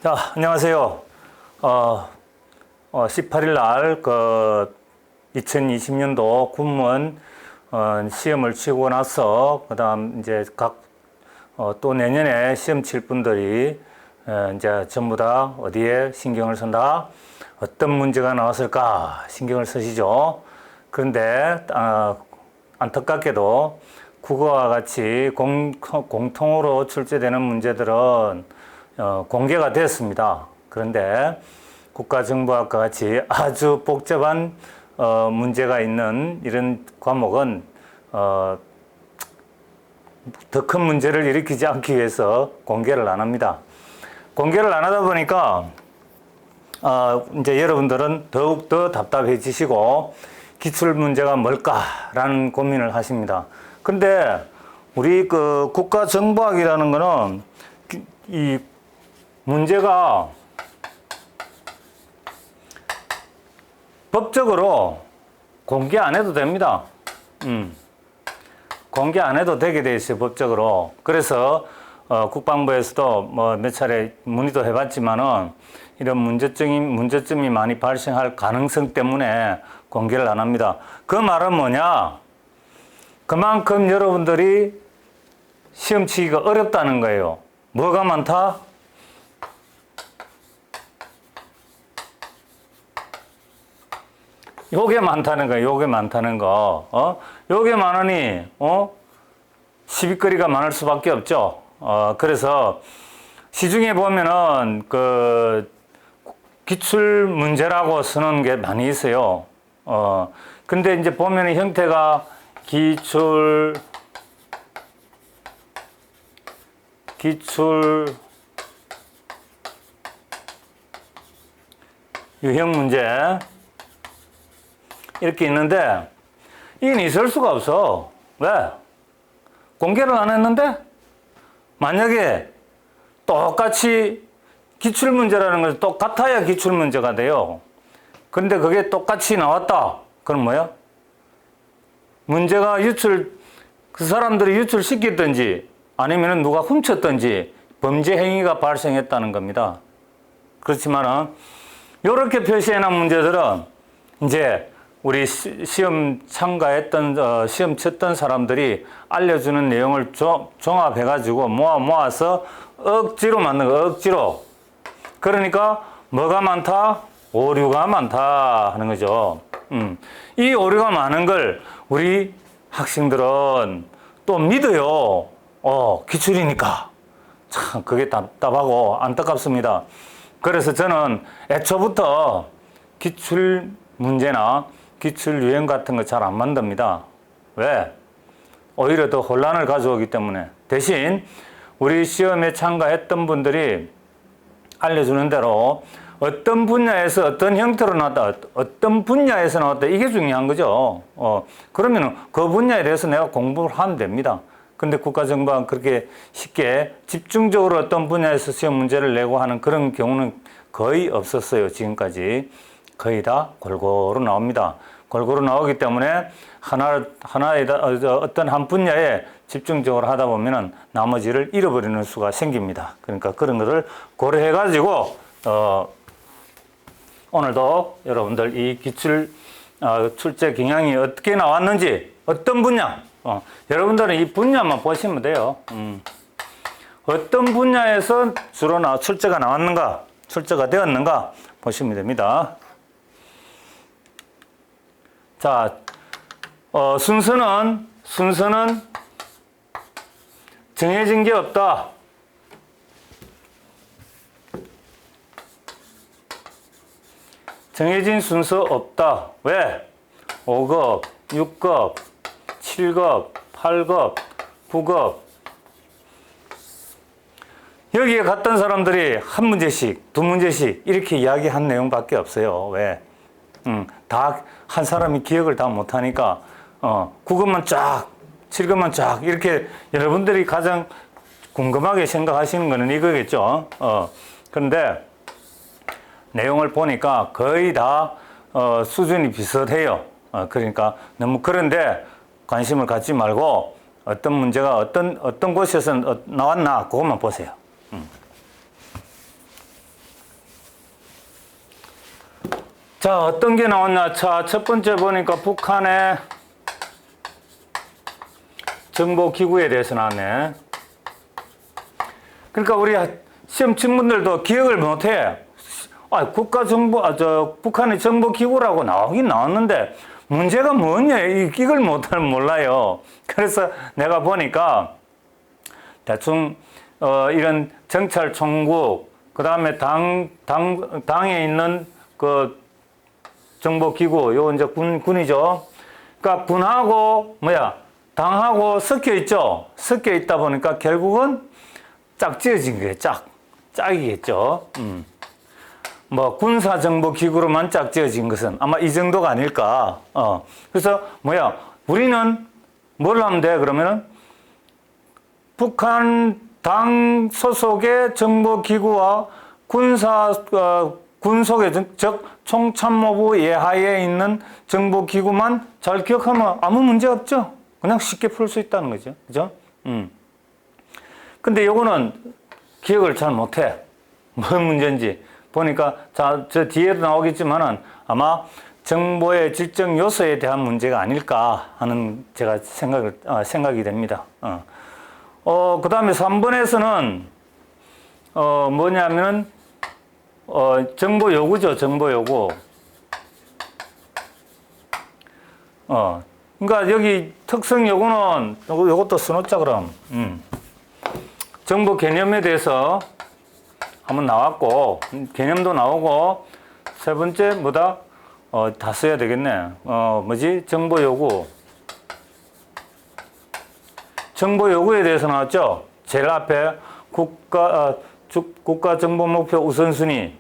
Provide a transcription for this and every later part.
자, 안녕하세요. 18일 날 2020년도 군무원 시험을 치고 나서 그다음 이제 또 내년에 시험 칠 분들이 이제 전부 다 어디에 신경을 쓴다? 어떤 문제가 나왔을까? 신경을 쓰시죠. 그런데 안타깝게도 국어와 같이 공통으로 출제되는 문제들은 공개가 되었습니다. 그런데 국가정보학과 같이 아주 복잡한 문제가 있는 이런 과목은 더 큰 문제를 일으키지 않기 위해서 공개를 안 합니다. 공개를 안 하다 보니까 이제 여러분들은 더욱더 답답해지시고 기출 문제가 뭘까라는 고민을 하십니다. 근데 우리 국가정보학이라는 거는 이 문제가 법적으로 공개 안 해도 됩니다. 공개 안 해도 되게 돼 있어요, 법적으로. 그래서 국방부에서도 뭐 몇 차례 문의도 해봤지만은 이런 문제점이 많이 발생할 가능성 때문에 공개를 안 합니다. 그 말은 뭐냐? 그만큼 여러분들이 시험 치기가 어렵다는 거예요. 뭐가 많다? 요게 많다는 거예요. 요게 많다는 거. 요게 많으니, 시비거리가 많을 수밖에 없죠. 그래서 시중에 보면은 기출 문제라고 쓰는 게 많이 있어요. 근데 이제 보면은 형태가 기출 유형 문제 이렇게 있는데 이건 있을 수가 없어. 왜? 공개를 안 했는데 만약에 똑같이 기출문제라는 것이 똑같아야 기출문제가 돼요. 근데 그게 똑같이 나왔다. 그럼 뭐야? 문제가 그 사람들이 유출시켰든지 아니면 누가 훔쳤든지 범죄 행위가 발생했다는 겁니다. 그렇지만은 이렇게 표시해놓은 문제들은 이제 우리 시험 참가했던 시험 쳤던 사람들이 알려주는 내용을 종합해가지고 모아서 억지로 만든 거, 억지로. 그러니까 뭐가 많다? 오류가 많다 하는 거죠. 이 오류가 많은 걸 우리 학생들은 또 믿어요. 기출이니까. 참 그게 답답하고 안타깝습니다. 그래서 저는 애초부터 기출 문제나 기출 유형 같은 거 잘 안 만듭니다. 왜? 오히려 더 혼란을 가져오기 때문에. 대신 우리 시험에 참가했던 분들이 알려주는 대로 어떤 분야에서 어떤 형태로 나왔다, 어떤 분야에서 나왔다, 이게 중요한 거죠. 그러면 그 분야에 대해서 내가 공부를 하면 됩니다. 근데 국가정보학은 그렇게 쉽게 집중적으로 어떤 분야에서 시험 문제를 내고 하는 그런 경우는 거의 없었어요, 지금까지. 거의 다 골고루 나옵니다. 골고루 나오기 때문에 하나의 어떤 한 분야에 집중적으로 하다 보면은 나머지를 잃어버리는 수가 생깁니다. 그러니까 그런 것을 고려해가지고, 오늘도 여러분들 이 기출, 출제 경향이 어떻게 나왔는지, 어떤 분야, 여러분들은 이 분야만 보시면 돼요. 어떤 분야에서 주로 출제가 나왔는가, 출제가 되었는가 보시면 됩니다. 자, 순서는 정해진 게 없다. 정해진 순서 없다. 왜? 5급, 6급, 7급, 8급, 9급. 여기에 갔던 사람들이 한 문제씩, 두 문제씩 이렇게 이야기한 내용밖에 없어요. 왜? 다 한 사람이 기억을 다 못하니까 9급만 쫙, 7급만 쫙 이렇게 여러분들이 가장 궁금하게 생각하시는 거는 이거겠죠. 그런데 내용을 보니까 거의 다 수준이 비슷해요. 그러니까 너무 그런데 관심을 갖지 말고 어떤 문제가 어떤 곳에서 나왔나 그것만 보세요. 자, 어떤 게 나왔나? 자, 첫 번째 보니까 북한의 정보기구에 대해서 나왔네. 그러니까 우리 시험 친구들도 기억을 못해. 북한의 정보기구라고 나오긴 나왔는데 문제가 뭐냐? 이걸 몰라요. 그래서 내가 보니까 대충 이런 정찰총국, 그 다음에 당에 있는 그 정보기구, 요 이제 군이죠. 그러니까 군하고 당하고 섞여 있죠. 섞여 있다 보니까 결국은 짝 지어진 거예요. 짝이겠죠. 뭐 군사정보기구로만 짝 지어진 것은 아마 이 정도가 아닐까. 그래서 우리는 뭘 하면 돼? 그러면은 북한 당 소속의 정보기구와 군 속의 즉 총참모부 예하에 있는 정보기구만 잘 기억하면 아무 문제 없죠. 그냥 쉽게 풀 수 있다는 거죠. 그죠? 근데 요거는 기억을 잘 못해. 뭔 문제인지. 보니까, 자, 저 뒤에도 나오겠지만은 아마 정보의 질적 요소에 대한 문제가 아닐까 하는 제가 생각이 됩니다. 그 다음에 3번에서는, 뭐냐면은, 정보 요구죠, 정보 요구. 그러니까 여기 특성 요구는, 요것도 써놓자, 그럼. 정보 개념에 대해서 한번 나왔고, 개념도 나오고, 세 번째, 다 써야 되겠네. 정보 요구. 정보 요구에 대해서 나왔죠? 제일 앞에 국가 정보 목표 우선순위,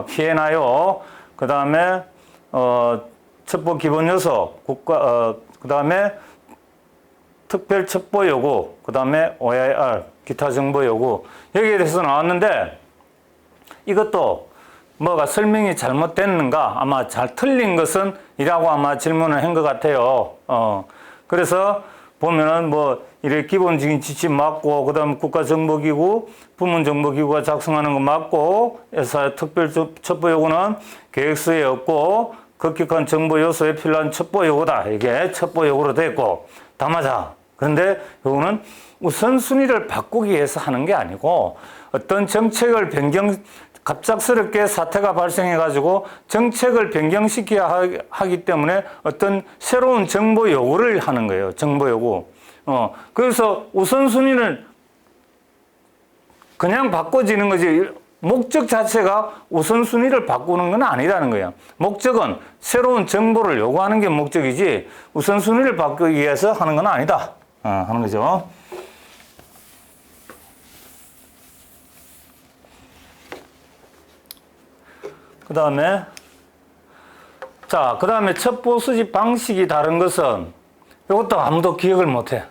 피해나요. 그 다음에, 첩보 기본 요소, 그 다음에 특별 첩보 요구, 그 다음에 OIR, 기타 정보 요구. 여기에 대해서 나왔는데, 이것도 뭐가 설명이 잘못됐는가? 아마 잘 틀린 것은 이라고 아마 질문을 한 것 같아요. 그래서 보면은 이렇게 기본적인 지침 맞고, 그 다음 국가정보기구, 부문정보기구가 작성하는 거 맞고, 회사 특별 첩보 요구는 계획서에 없고, 급격한 정보 요소에 필요한 첩보 요구다. 이게 첩보 요구로 됐고, 다 맞아. 그런데 요거는 우선순위를 바꾸기 위해서 하는 게 아니고, 어떤 정책을 갑작스럽게 사태가 발생해가지고 정책을 변경시켜야 하기 때문에 어떤 새로운 정보 요구를 하는 거예요. 정보 요구. 그래서 우선순위는 그냥 바꿔지는 거지. 목적 자체가 우선순위를 바꾸는 건 아니라는 거예요. 목적은 새로운 정보를 요구하는 게 목적이지 우선순위를 바꾸기 위해서 하는 건 아니다. 하는 거죠. 그 다음에 첩보 수집 방식이 다른 것은 이것도 아무도 기억을 못해.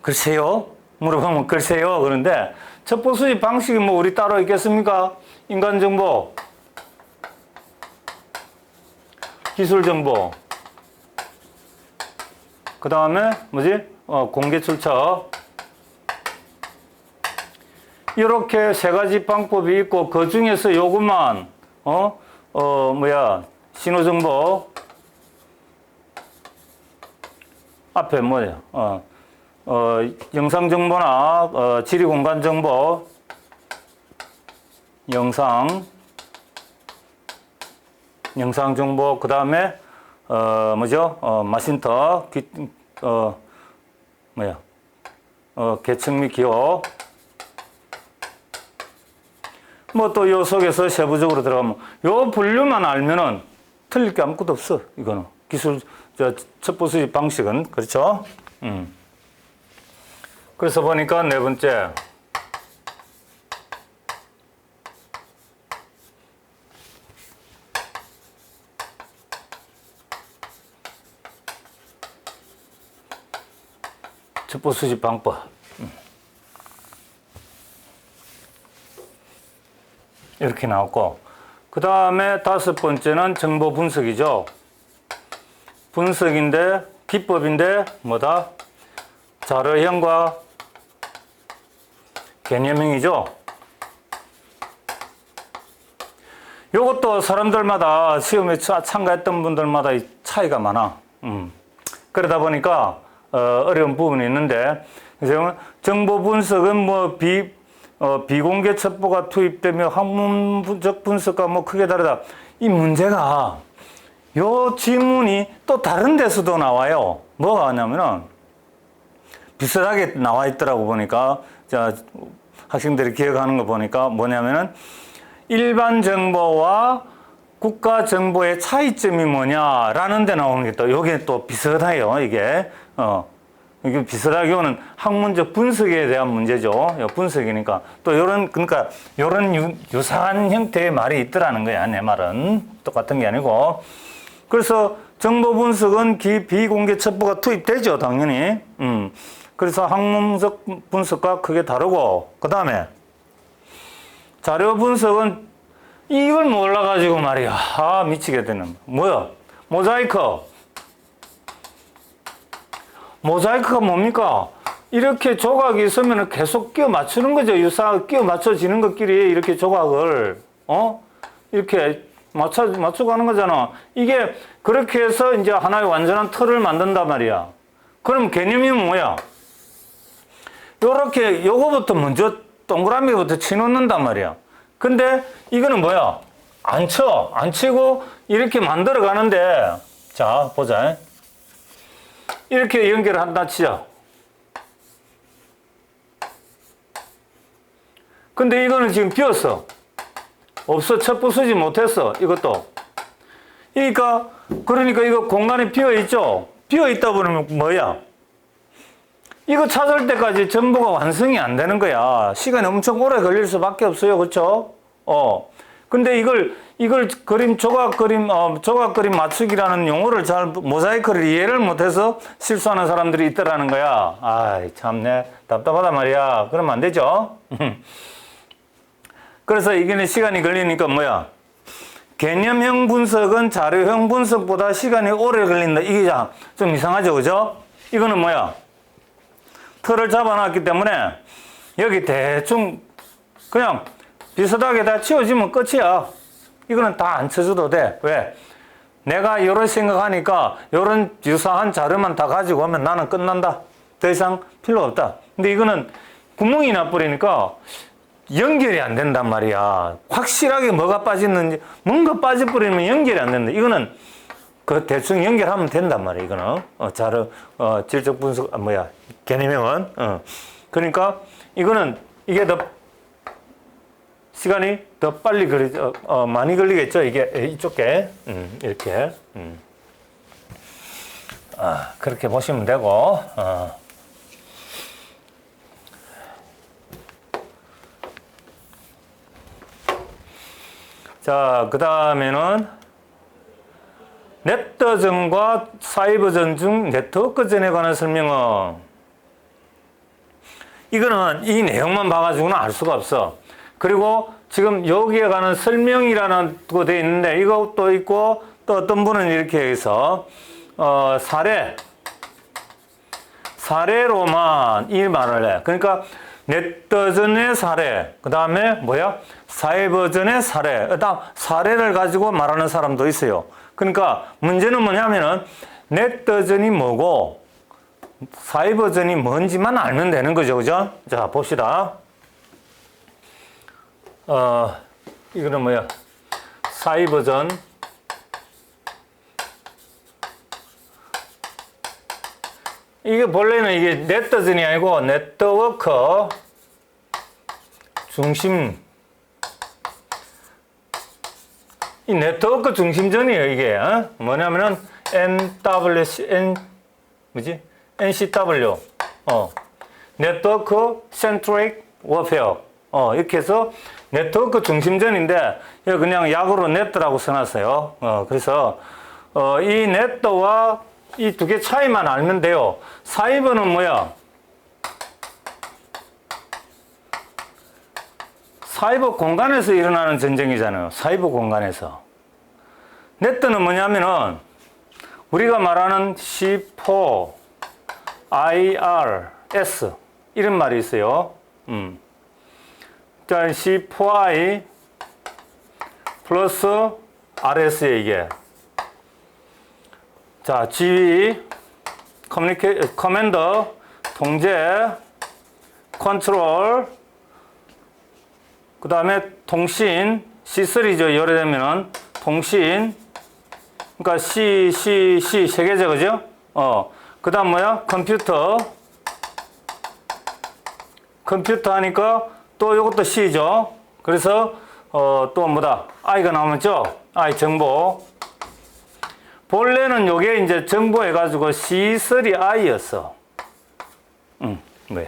글쎄요? 물어보면 글쎄요. 그런데 첩보 수집 방식이 우리 따로 있겠습니까? 인간정보, 기술정보, 그 다음에 공개 출처. 이렇게 세 가지 방법이 있고 그 중에서 요것만 신호정보 앞에 영상정보나 지리공간정보, 영상정보, 그 다음에 마신터, 계층 및 기호. 또 요 속에서 세부적으로 들어가면 요 분류만 알면은 틀릴 게 아무것도 없어. 이거는 첩보 수집 방식은. 그렇죠? 그래서 보니까 네 번째, 첩보 수집 방법. 이렇게 나왔고, 그 다음에 다섯 번째는 정보 분석이죠. 분석인데, 기법인데, 자료형과 개념형이죠. 요것도 사람들마다 시험에 참가했던 분들마다 차이가 많아. 그러다 보니까 어려운 부분이 있는데, 그래서 정보 분석은 뭐 비공개 첩보가 투입되며 학문적 분석과 뭐 크게 다르다. 이 문제가 요 지문이 또 다른 데서도 나와요. 뭐가 하냐면은 비슷하게 나와 있더라고 보니까, 자, 학생들이 기억하는 거 보니까 뭐냐면은 일반 정보와 국가 정보의 차이점이 뭐냐라는 데 나오는 게 또 요게 또 비슷해요. 이게 이게 비슷하게 오는 학문적 분석에 대한 문제죠. 분석이니까 또 그러니까 요런 유사한 형태의 말이 있더라는 거야. 내 말은 똑같은 게 아니고. 그래서 정보 분석은 비공개 첩보가 투입되죠, 당연히. 그래서 학문적 분석과 크게 다르고, 그 다음에 자료 분석은 이걸 몰라가지고 말이야. 미치게 되는. 뭐야? 모자이크가 뭡니까? 이렇게 조각이 있으면 계속 끼워 맞추는 거죠. 끼워 맞춰지는 것끼리 이렇게 조각을, 이렇게 맞춰가는 거잖아. 이게 그렇게 해서 이제 하나의 완전한 틀을 만든단 말이야. 그럼 개념이 뭐야? 요거부터 먼저 동그라미부터 치놓는단 말이야. 근데 이거는 뭐야? 안 치고 이렇게 만들어 가는데, 자, 보자. 이렇게 연결을 한다 치자. 근데 이거는 지금 비었어. 없어. 첩보 쓰지 못했어. 이것도. 그러니까 이거 공간이 비어있죠? 비어있다 보면 뭐야? 이거 찾을 때까지 정보가 완성이 안 되는 거야. 시간이 엄청 오래 걸릴 수밖에 없어요. 그렇죠? 근데 이걸 조각 그림 맞추기라는 용어를 모자이크를 이해를 못해서 실수하는 사람들이 있더라는 거야. 아이, 참네. 답답하단 말이야. 그러면 안 되죠? 그래서 이게 시간이 걸리니까 뭐야? 개념형 분석은 자료형 분석보다 시간이 오래 걸린다. 이게 좀 이상하죠? 그죠? 이거는 뭐야? 틀을 잡아놨기 때문에 여기 대충 그냥 비슷하게 다 치워지면 끝이야. 이거는 다 안 쳐줘도 돼. 왜? 내가 이런 생각하니까 이런 유사한 자료만 다 가지고 오면 나는 끝난다. 더 이상 필요 없다. 근데 이거는 구멍이 나버리니까 연결이 안 된단 말이야. 확실하게 뭐가 빠졌는지, 뭔가 빠져버리면 연결이 안 된다. 이거는 대충 연결하면 된단 말이야. 이거는 질적 분석 개념형은 그러니까 이거는 이게 더 시간이 더 빨리 많이 걸리겠죠. 이게 이쪽에 이렇게 그렇게 보시면 되고. 자, 그 다음에는 넷더전과 사이버전 중 네트워크전에 관한 설명은, 이거는 이 내용만 봐가지고는 알 수가 없어. 그리고 지금 여기에 관한 설명이라는 거 되어 있는데 이것도 있고, 또 어떤 분은 이렇게 해서 사례로만 이 말을 해. 그러니까 넷더전의 사례, 그 다음에 뭐야? 사이버전의 사례, 그다음 사례를 가지고 말하는 사람도 있어요. 그러니까 문제는 뭐냐면은 넷더전이 뭐고 사이버전이 뭔지만 알면 되는 거죠. 그죠? 자, 봅시다. 이거는 뭐야? 사이버전. 이게 본래는 이게 넷더전이 아니고 네트워크 중심. 이 네트워크 중심전이에요, 이게. 뭐냐면은 NCW. 네트워크 센트릭 워페어. 이렇게 해서 네트워크 중심전인데, 그냥 약으로 네트라고 써놨어요. 그래서, 이 네트와 이 두 개 차이만 알면 돼요. 사이버는 뭐야? 사이버 공간에서 일어나는 전쟁이잖아요. 사이버 공간에서. 네트는 뭐냐면은 우리가 말하는 C4, IRS 이런 말이 있어요. 자, C4I 플러스 RS에 이게. 자, 지휘, 커맨더, 통제, 컨트롤, 그 다음에 통신, C3죠. 예를 들면은 통신, 그러니까 C 세 개죠, 그죠? 그 다음 뭐야? 컴퓨터 하니까 또 이것도 C죠. 그래서 또 뭐다? I가 나오면죠. I 정보. 본래는 요게 이제 정보 해가지고 C3I였어. 뭐야?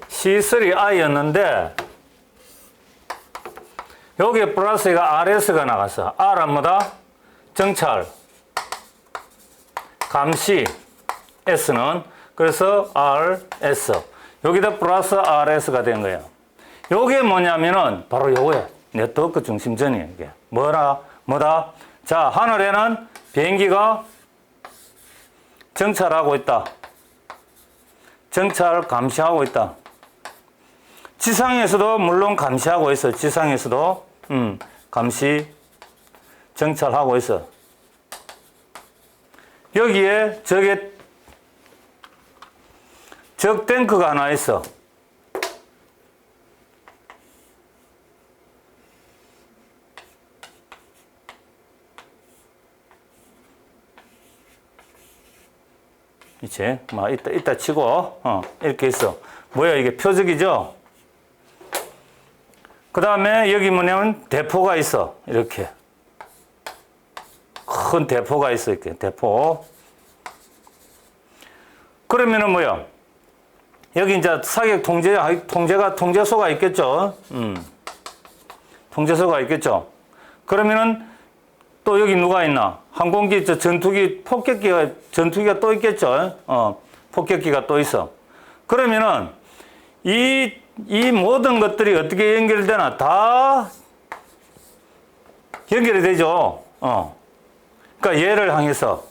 C3I였는데 여기에 플러스가 RS가 나갔어. R은 뭐다? 정찰, 감시, S는 그래서 RS. 여기다 플러스 RS가 된 거예요. 요게 뭐냐면은 바로 요거야. 네트워크 중심전이에요. 이게 뭐다? 자, 하늘에는 비행기가 정찰하고 있다. 정찰 감시하고 있다. 지상에서도 물론 감시하고 있어. 지상에서도 감시 정찰하고 있어. 여기에 저게 적 탱크가 하나 있어. 이제 막 이따 치고 이렇게 있어. 뭐야 이게 표적이죠. 그 다음에 여기 뭐냐면 대포가 있어. 이렇게 큰 대포가 있어. 이렇게 대포. 그러면은 뭐야? 여기 이제 사격 통제소가 있겠죠. 통제소가 있겠죠. 그러면은 또 여기 누가 있나? 항공기, 전투기, 전투기가 또 있겠죠. 폭격기가 또 있어. 그러면은 이 모든 것들이 어떻게 연결되나? 다 연결이 되죠. 그러니까 얘를 향해서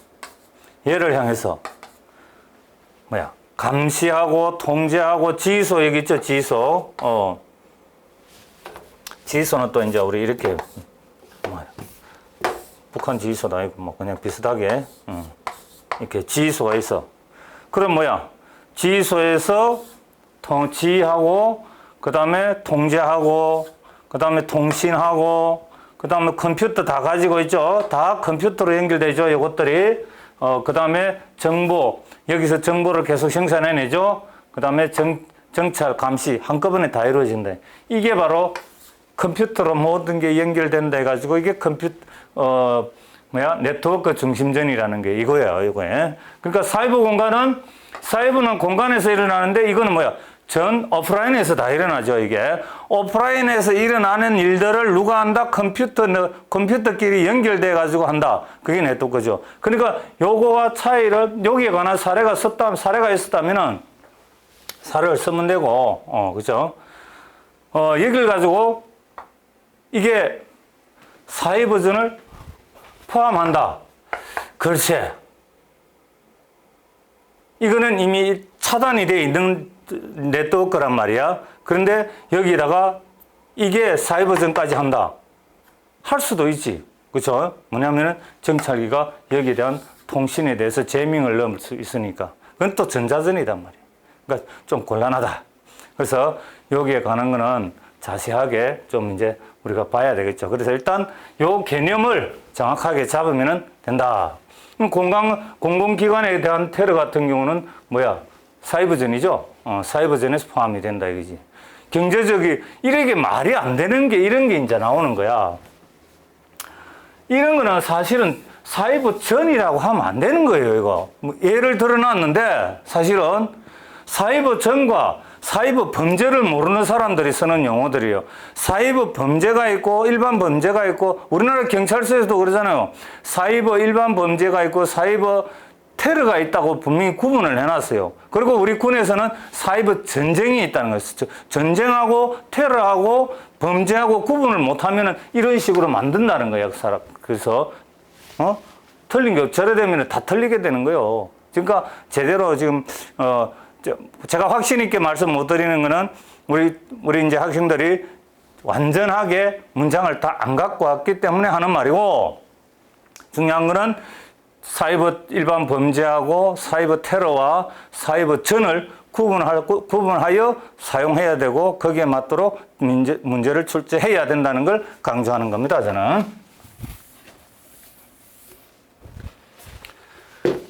뭐야? 감시하고 통제하고 지휘소 여기 있죠. 지휘소. 지휘소는 또 이제 우리 이렇게 뭐야? 북한 지휘소도 아니고 뭐 그냥 비슷하게 이렇게 지휘소가 있어. 그럼 뭐야? 지휘소에서 지휘하고 그 다음에 통제하고 그 다음에 통신하고 그 다음에 컴퓨터 다 가지고 있죠. 다 컴퓨터로 연결되죠. 이것들이 그 다음에 정보 여기서 정보를 계속 생산해내죠. 그 다음에 정찰 감시 한꺼번에 다 이루어진다. 이게 바로 컴퓨터로 모든 게 연결된다 해가지고 이게 네트워크 중심전이라는 게 이거예요, 이거에. 그러니까 사이버는 공간에서 일어나는데 이거는 뭐야? 오프라인에서 다 일어나죠, 이게. 오프라인에서 일어나는 일들을 누가 한다? 컴퓨터끼리 연결돼가지고 한다. 그게 네트워크죠. 그러니까 요거와 차이를, 여기에 관한 사례가 있었다면은 사례를 쓰면 되고, 그죠? 여기를 가지고 이게 사이버전을 포함한다. 그렇지. 이거는 이미 차단이 되어 있는 네트워크란 말이야. 그런데 여기다가 이게 사이버전까지 한다. 할 수도 있지. 그렇죠? 뭐냐면은 정찰기가 여기에 대한 통신에 대해서 제밍을 넣을 수 있으니까. 그건 또 전자전이단 말이야. 그러니까 좀 곤란하다. 그래서 여기에 관한 거는 자세하게 좀 이제 우리가 봐야 되겠죠. 그래서 일단 요 개념을 정확하게 잡으면 된다. 공공기관에 대한 테러 같은 경우는 뭐야? 사이버전이죠. 사이버전에서 포함이 된다 이거지. 이렇게 말이 안 되는 게 이런 게 이제 나오는 거야. 이런 거는 사실은 사이버전이라고 하면 안 되는 거예요, 이거. 예를 들어놨는데 사실은 사이버전과 사이버 범죄를 모르는 사람들이 쓰는 용어들이에요. 사이버 범죄가 있고 일반 범죄가 있고 우리나라 경찰서에서도 그러잖아요. 사이버 일반 범죄가 있고 사이버 테러가 있다고 분명히 구분을 해놨어요. 그리고 우리 군에서는 사이버 전쟁이 있다는 거예요. 전쟁하고 테러하고 범죄하고 구분을 못하면 이런 식으로 만든다는 거예요. 그래서 틀린 게 저래 되면 다 틀리게 되는 거예요. 그러니까 제대로 지금 제가 확신 있게 말씀 못 드리는 거는 우리 이제 학생들이 완전하게 문장을 다 안 갖고 왔기 때문에 하는 말이고, 중요한 거는 사이버 일반 범죄하고 사이버 테러와 사이버 전을 구분하여 사용해야 되고 거기에 맞도록 문제를 출제해야 된다는 걸 강조하는 겁니다, 저는.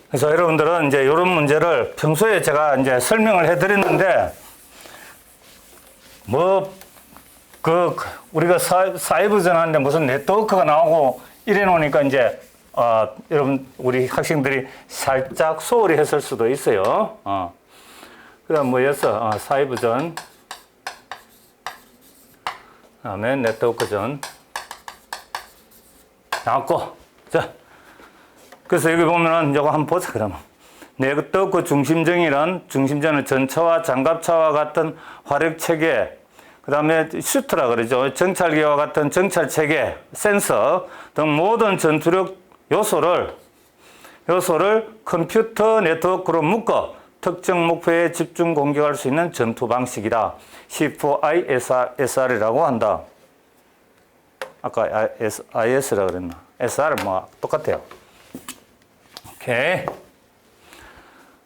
그래서 여러분들은 이제 이런 문제를 평소에 제가 이제 설명을 해드렸는데, 우리가 사이버전 하는데 무슨 네트워크가 나오고 이래 놓으니까 이제, 여러분, 우리 학생들이 살짝 소홀히 했을 수도 있어요. 그 다음 뭐였어? 사이버전. 그 다음에 네트워크전. 나왔고. 자. 그래서 여기 보면은 이거 한번 보자, 그러면. 네트워크 중심전이란 중심전은 전차와 장갑차와 같은 화력 체계, 그 다음에 슈트라 그러죠. 정찰기와 같은 정찰 체계, 센서 등 모든 전투력 요소를 컴퓨터 네트워크로 묶어 특정 목표에 집중 공격할 수 있는 전투 방식이다. C4ISR이라고 한다. 아까 IS라 그랬나? SR 뭐 똑같아요. 오케이.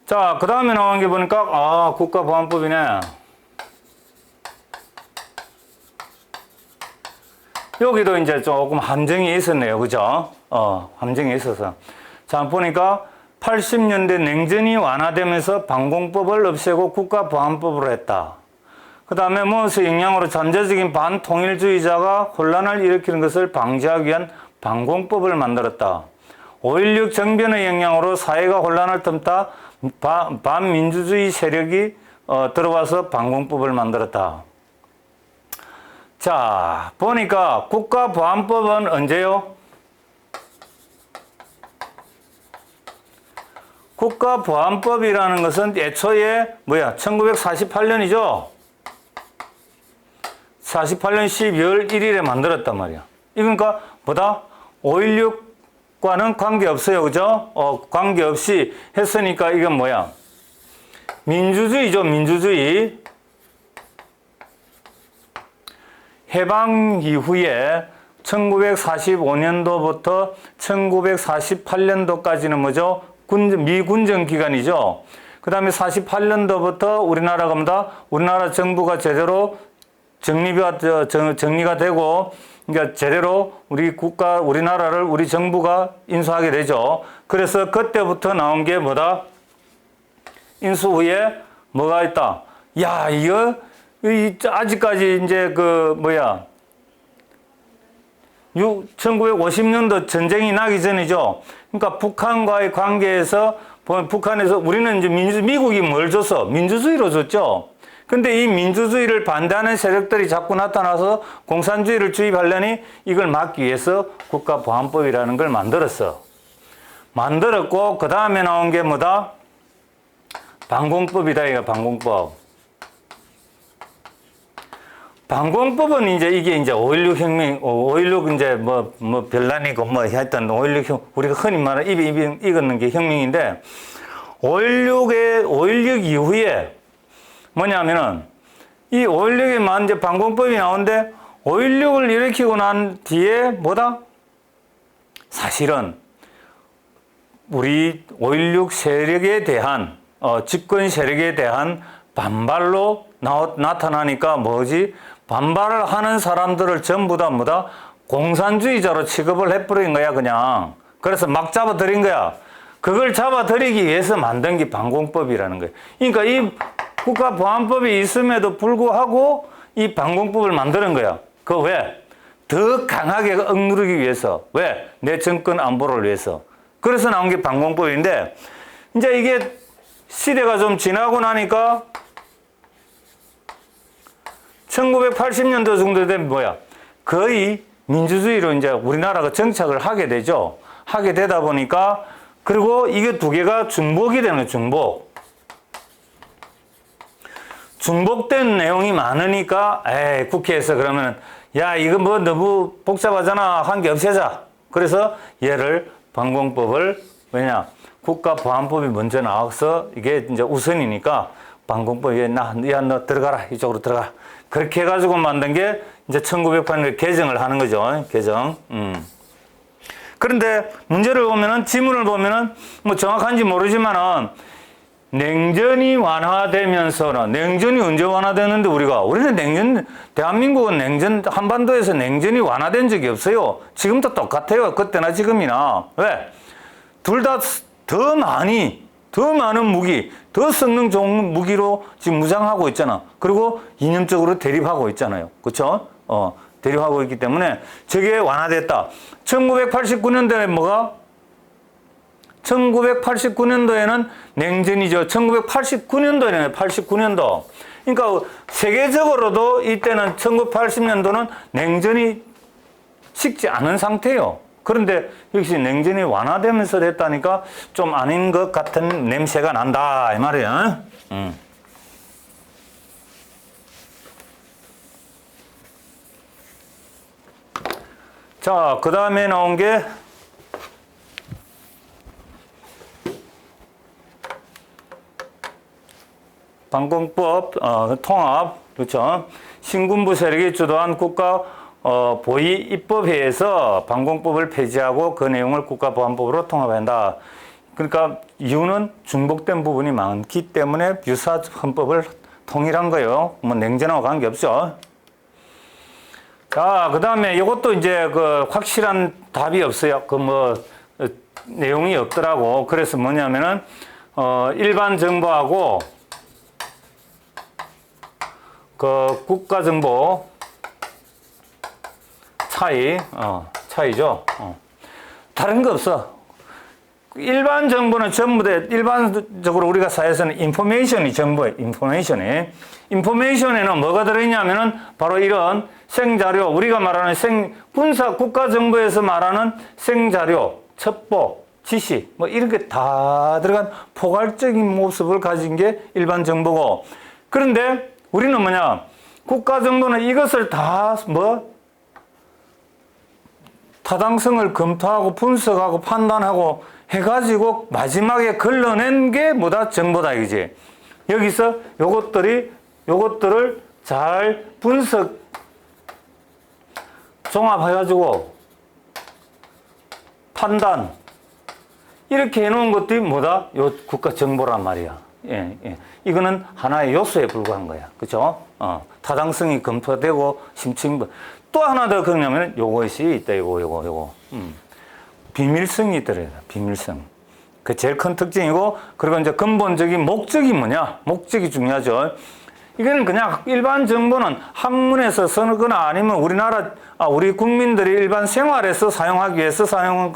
자, 그 다음에 나온 게 보니까, 국가보안법이네. 여기도 이제 조금 함정이 있었네요. 그죠? 함정이 있어서. 자, 보니까 80년대 냉전이 완화되면서 방공법을 없애고 국가보안법으로 했다. 그 다음에 무엇의 영향으로 잠재적인 반통일주의자가 혼란을 일으키는 것을 방지하기 위한 방공법을 만들었다. 5.16 정변의 영향으로 사회가 혼란을 틈타 반민주주의 세력이 들어와서 방공법을 만들었다. 자, 보니까 국가보안법은 언제요? 국가보안법이라는 것은 애초에 1948년이죠. 48년 12월 1일에 만들었단 말이야. 이러니까 뭐다? 5.16과는 관계없어요. 그죠? 관계없이 했으니까 이건 뭐야? 민주주의죠. 민주주의. 해방 이후에 1945년도부터 1948년도까지는 뭐죠? 미군정 기간이죠. 그 다음에 48년도부터 우리나라가 뭐다? 우리나라 정부가 제대로 정리가 되고, 그러니까 제대로 우리나라를 우리 정부가 인수하게 되죠. 그래서 그때부터 나온 게 뭐다? 인수 후에 뭐가 있다? 야, 이거 아직까지 이제 1950년도 전쟁이 나기 전이죠. 그러니까 북한과의 관계에서 북한에서 우리는 이제 미국이 뭘 줬어? 민주주의로 줬죠. 근데 이 민주주의를 반대하는 세력들이 자꾸 나타나서 공산주의를 주입하려니 이걸 막기 위해서 국가보안법이라는 걸 만들었어. 만들었고, 그 다음에 나온 게 뭐다? 방공법이다, 이거 방공법. 방공법은 이게 5.16 혁명, 5.16 이제 별난이고 하여튼 5.16 우리가 흔히 말하는 입에 익었는 게 혁명인데, 5.16 이후에 뭐냐면은, 이 5.16에 이제 방공법이 나오는데, 5.16을 일으키고 난 뒤에 뭐다? 사실은, 우리 5.16 세력에 대한, 집권 세력에 대한 반발로 나타나니까 뭐지? 반발을 하는 사람들을 전부 다 뭐다? 공산주의자로 취급을 해버린 거야, 그냥. 그래서 막 잡아들인 거야. 그걸 잡아들이기 위해서 만든 게 방공법이라는 거예요. 그러니까 이 국가보안법이 있음에도 불구하고 이 방공법을 만드는 거야. 그 왜? 더 강하게 억누르기 위해서. 왜? 내 정권 안보를 위해서. 그래서 나온 게 방공법인데, 이제 이게 시대가 좀 지나고 나니까 1980년도 정도 되면 뭐야? 거의 민주주의로 이제 우리나라가 정착을 하게 되죠. 하게 되다 보니까, 그리고 이게 두 개가 중복이 되는 거예요, 중복. 중복된 내용이 많으니까, 국회에서 그러면, 야, 이거 뭐 너무 복잡하잖아. 한 개 없애자. 그래서 얘를 방공법을, 왜냐? 국가보안법이 먼저 나와서 이게 이제 우선이니까 방공법에 야, 너 들어가라. 이쪽으로 들어가. 그렇게 해가지고 만든 게 이제 1908년에 개정을 하는 거죠. 개정. 그런데 문제를 보면은, 지문을 보면은 뭐 정확한지 모르지만은 냉전이 완화되면서는, 냉전이 언제 완화되는데 우리는 대한민국은 냉전, 한반도에서 냉전이 완화된 적이 없어요. 지금도 똑같아요. 그때나 지금이나. 왜? 둘 다 더 많은 무기, 더 성능 좋은 무기로 지금 무장하고 있잖아. 그리고 이념적으로 대립하고 있잖아요. 그렇죠? 대립하고 있기 때문에 저게 완화됐다. 1989년도에 뭐가? 1989년도에는 냉전이죠. 1989년도에는 89년도. 그러니까 세계적으로도 이때는 1980년도는 냉전이 식지 않은 상태예요. 그런데 역시 냉전이 완화되면서 됐다니까 좀 아닌 것 같은 냄새가 난다 이 말이야. 자, 그 다음에 나온 게 방공법 통합, 그렇죠? 신군부 세력이 주도한 국가 보위 입법회에서 방공법을 폐지하고 그 내용을 국가보안법으로 통합한다. 그러니까 이유는 중복된 부분이 많기 때문에 유사 헌법을 통일한 거예요. 뭐 냉전하고 관계없죠. 자, 그 다음에 이것도 이제 그 확실한 답이 없어요. 그 뭐 내용이 없더라고. 그래서 뭐냐면은 일반 정보하고 그 국가 정보 차이죠. 다른 거 없어. 일반 정보는 전부 다 일반적으로 우리가 사회에서는 인포메이션이 정보예요. 인포메이션에는 뭐가 들어있냐면은 바로 이런 생자료, 우리가 말하는 군사 국가 정보에서 말하는 생자료, 첩보, 지시, 뭐 이런 게 다 들어간 포괄적인 모습을 가진 게 일반 정보고, 그런데 우리는 뭐냐? 국가 정보는 이것을 다 타당성을 검토하고 분석하고 판단하고 해가지고 마지막에 걸러낸 게 뭐다? 정보다 이거지. 여기서 요것들을 잘 분석 종합해가지고 판단 이렇게 해놓은 것들이 뭐다? 요 국가 정보란 말이야. 예. 이거는 하나의 요소에 불과한 거야. 그죠? 타당성이 검토되고 심층. 또 하나 더 그러냐면 요것이 있다. 요거. 비밀성이 있더래요. 비밀성. 그 제일 큰 특징이고, 그리고 이제 근본적인 목적이 뭐냐? 목적이 중요하죠. 이거는 그냥 일반 정보는 한문에서 쓰거나 아니면 우리 국민들이 일반 생활에서 사용하기 위해서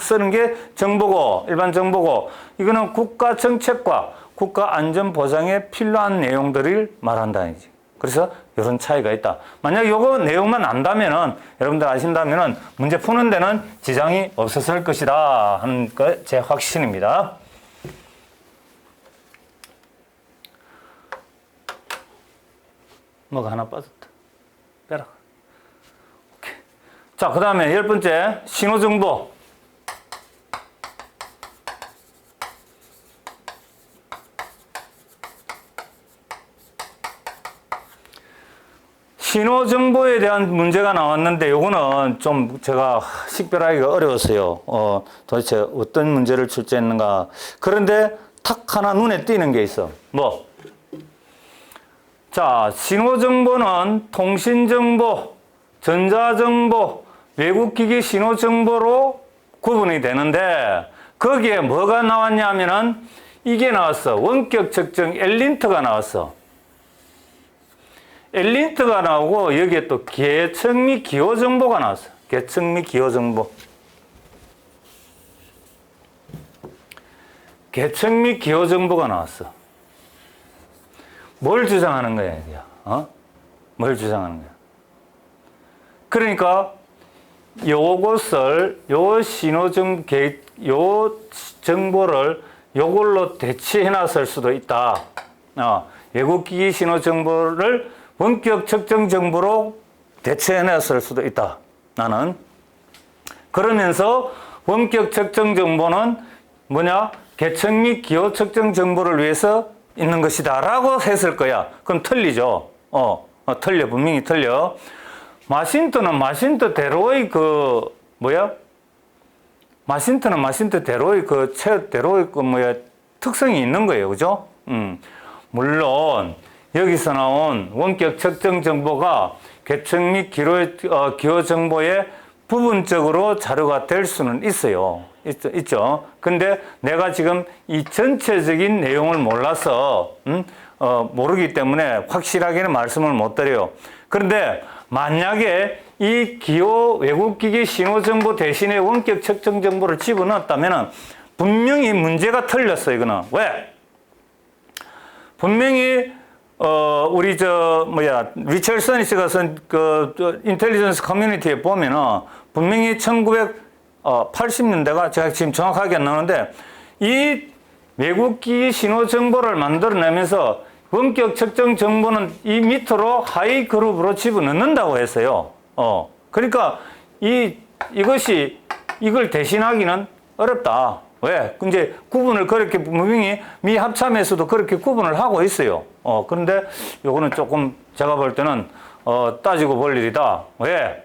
쓰는 게 정보고, 일반 정보고, 이거는 국가 정책과 국가 안전 보장에 필요한 내용들을 말한다는 거지. 그래서 이런 차이가 있다. 만약 요거 내용만 안다면은, 여러분들 아신다면은 문제 푸는 데는 지장이 없었을 것이다 하는 거 제 확신입니다. 뭐가 하나 빠졌다. 빼라. 오케이. 자, 그 다음에 10번째, 신호정보. 신호정보에 대한 문제가 나왔는데, 요거는 좀 제가 식별하기가 어려웠어요. 도대체 어떤 문제를 출제했는가. 그런데 탁 하나 눈에 띄는 게 있어. 뭐? 자, 신호정보는 통신정보, 전자정보, 외국기기 신호정보로 구분이 되는데, 거기에 뭐가 나왔냐면은 이게 나왔어. 원격 측정 엘린트가 나왔어. 엘린트가 나오고, 여기에 또 계층 및 기호 정보가 나왔어. 계층 및 기호 정보. 계층 및 기호 정보가 나왔어. 뭘 주장하는 거야, 이게? 뭘 주장하는 거야? 그러니까, 요것을, 요 정보를 요걸로 대체해 놨을 수도 있다. 외국기기 신호 정보를 원격 측정 정보로 대체해 놨을 수도 있다. 나는. 그러면서 원격 측정 정보는 뭐냐? 계층 및 기호 측정 정보를 위해서 있는 것이다 라고 했을 거야. 그럼 틀리죠. 틀려. 분명히 틀려. 마신트대로의 마신트대로의 특성이 있는 거예요. 그죠? 물론, 여기서 나온 원격 측정 정보가 계층 및 기호 정보에 부분적으로 자료가 될 수는 있어요. 있죠. 근데 내가 지금 이 전체적인 내용을 몰라서, 모르기 때문에 확실하게는 말씀을 못 드려요. 그런데 만약에 이 기호 외국기기 신호 정보 대신에 원격 측정 정보를 집어넣었다면 분명히 문제가 틀렸어요. 이거는. 왜? 분명히 리첼 씨가 쓴 인텔리전스 커뮤니티에 보면은 분명히 1980년대가 제가 지금 정확하게 안 나오는데 이 외국기기 신호 정보를 만들어내면서 원격 측정 정보는 이 밑으로 하이 그룹으로 집어넣는다고 했어요. 그러니까 이걸 대신하기는 어렵다. 왜? 이제 구분을 그렇게 분명히 미합참에서도 그렇게 구분을 하고 있어요. 그런데 요거는 조금 제가 볼 때는 따지고 볼 일이다. 왜?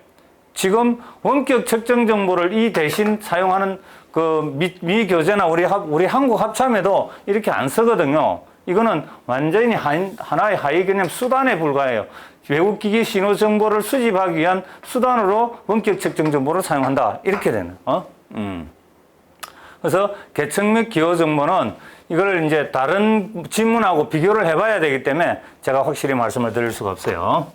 지금 원격 측정 정보를 이 대신 사용하는 미 교재나 우리 한국 합참에도 이렇게 안 쓰거든요. 이거는 완전히 하나의 하위 개념 수단에 불과해요. 외국기기 신호 정보를 수집하기 위한 수단으로 원격 측정 정보를 사용한다. 이렇게 되는. 그래서 계층 및 기호 정보는 이걸 이제 다른 지문하고 비교를 해봐야 되기 때문에 제가 확실히 말씀을 드릴 수가 없어요.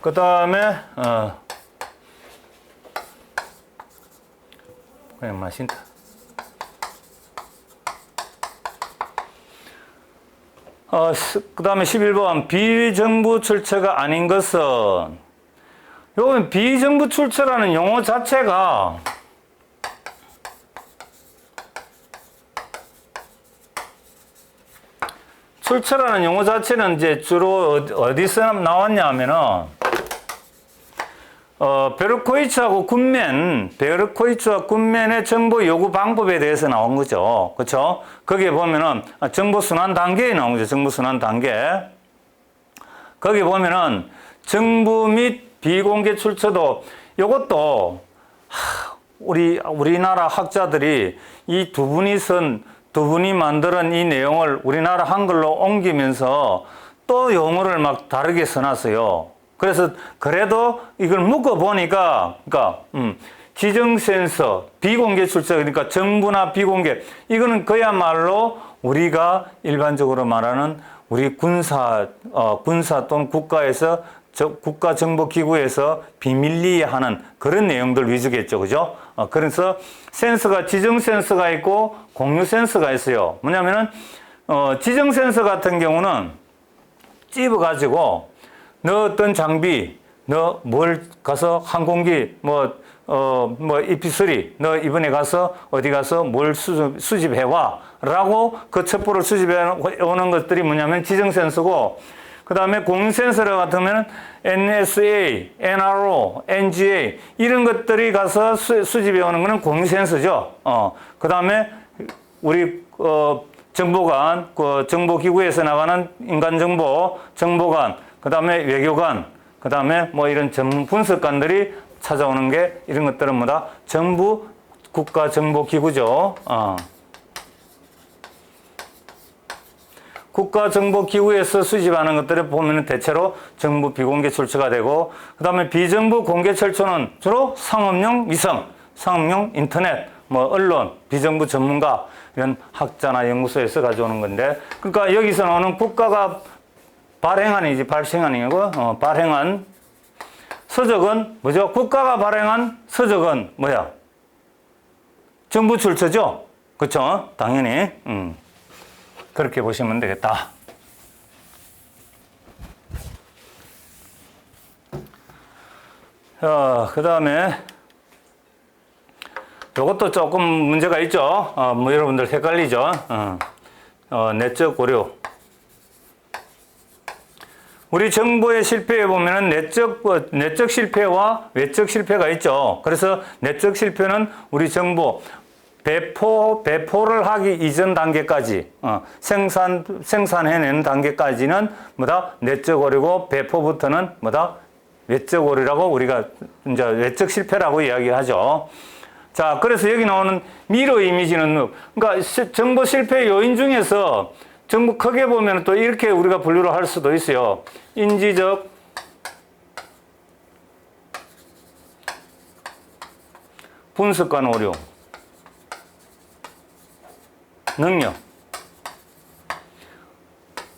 그 다음에 그냥 마신다. 그 다음에 11번 비정부 출처가 아닌 것은 요건 비정부 출처라는 용어 자체가 출처라는 용어 자체는 이제 주로 어디서 나왔냐 하면은 베르코이츠와 군맨의 정보 요구 방법에 대해서 나온 거죠. 그렇죠? 거기에 보면은 정보 순환 단계에 나온 거죠. 정보 순환 단계. 거기 보면은 정부 및 비공개 출처도 요것도 우리나라 학자들이 이 두 분이 만드는 이 내용을 우리나라 한글로 옮기면서 또 용어를 막 다르게 써놨어요. 그래서 그래도 이걸 묶어보니까 지정 센서, 비공개 출처, 그러니까 정부나 비공개, 이거는 그야말로 우리가 일반적으로 말하는 우리 군사 또는 국가정보기구에서 비밀리에 하는 그런 내용들 위주겠죠. 그죠? 그래서 센서가 지정 센서가 있고 공유 센서가 있어요. 뭐냐면은, 지정 센서 같은 경우는 찝어가지고 너 어떤 장비, 너 뭘 가서 항공기, EP3, 너 이번에 가서 어디 가서 뭘 수집해와 라고 그 첩보를 수집해 오는 것들이 뭐냐면 지정 센서고, 그 다음에 공유 센서 같으면 NSA, NRO, NGA 이런 것들이 가서 수집해 오는 거는 공유 센서죠. 그 다음에 우리 정보관, 정보기구에서 나가는 인간정보, 정보관, 그 다음에 외교관, 그 다음에 이런 전문 분석관들이 찾아오는 게 이런 것들은 뭐다? 정부 국가정보기구죠. 국가정보기구에서 수집하는 것들을 보면 대체로 정부 비공개 출처가 되고, 그 다음에 비정부 공개 출처는 주로 상업용 위성, 상업용 인터넷, 언론, 비정부 전문가, 이런 학자나 연구소에서 가져오는 건데, 그러니까 여기서 나오는 국가가 발행한 서적은 뭐죠? 국가가 발행한 서적은 뭐야? 정부 출처죠? 그쵸? 당연히. 그렇게 보시면 되겠다. 그 다음에 이것도 조금 문제가 있죠. 여러분들 헷갈리죠? 내적 오류. 우리 정보의 실패에 보면은 내적 실패와 외적 실패가 있죠. 그래서 내적 실패는 우리 정보, 배포를 하기 이전 단계까지, 생산해내는 단계까지는 뭐다? 내적 오류고, 배포부터는 뭐다? 외적 오류라고 우리가 이제 외적 실패라고 이야기하죠. 자, 그래서 여기 나오는 미러 이미지는, 그러니까 정보 실패 요인 중에서 전부 크게 보면 또 이렇게 우리가 분류를 할 수도 있어요. 인지적, 분석관 오류, 능력.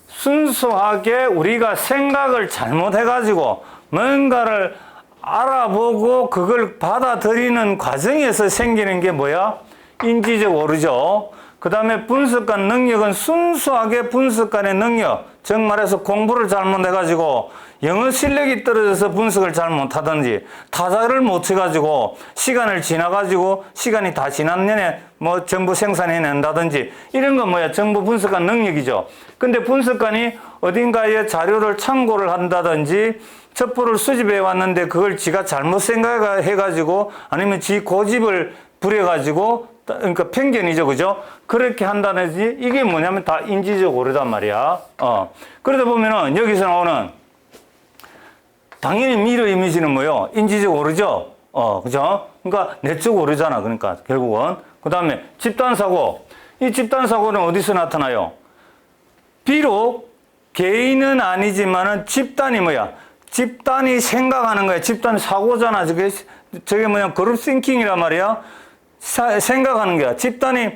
순수하게 우리가 생각을 잘못해가지고 뭔가를 알아보고 그걸 받아들이는 과정에서 생기는 게 뭐야? 인지적 오류죠. 그 다음에 분석관 능력은 순수하게 분석관의 능력, 즉 말해서 공부를 잘못해가지고 영어 실력이 떨어져서 분석을 잘못하든지 타자를 못 쳐가지고 시간을 지나가지고 시간이 다 지난 년에 뭐 정보 생산해낸다든지 이런 건 뭐야? 정보 분석관 능력이죠. 근데 분석관이 어딘가에 자료를 참고를 한다든지 첩보를 수집해 왔는데 그걸 지가 잘못 생각해가지고 아니면 지 고집을 부려가지고 그러니까 편견이죠, 그죠? 그렇게 한다든지 이게 뭐냐면 다 인지적 오류단 말이야. 그러다 보면은 여기서 나오는 당연히 미러 이미지는 뭐요? 인지적 오류죠. 그죠? 그러니까 내적 오류잖아. 그러니까 결국은 그 다음에 집단 사고. 이 집단 사고는 어디서 나타나요? 비록 개인은 아니지만은 집단이 뭐야? 집단이 생각하는 거야. 집단 사고잖아. 저게 뭐냐? 그룹 싱킹이란 말이야. 생각하는 거야. 집단이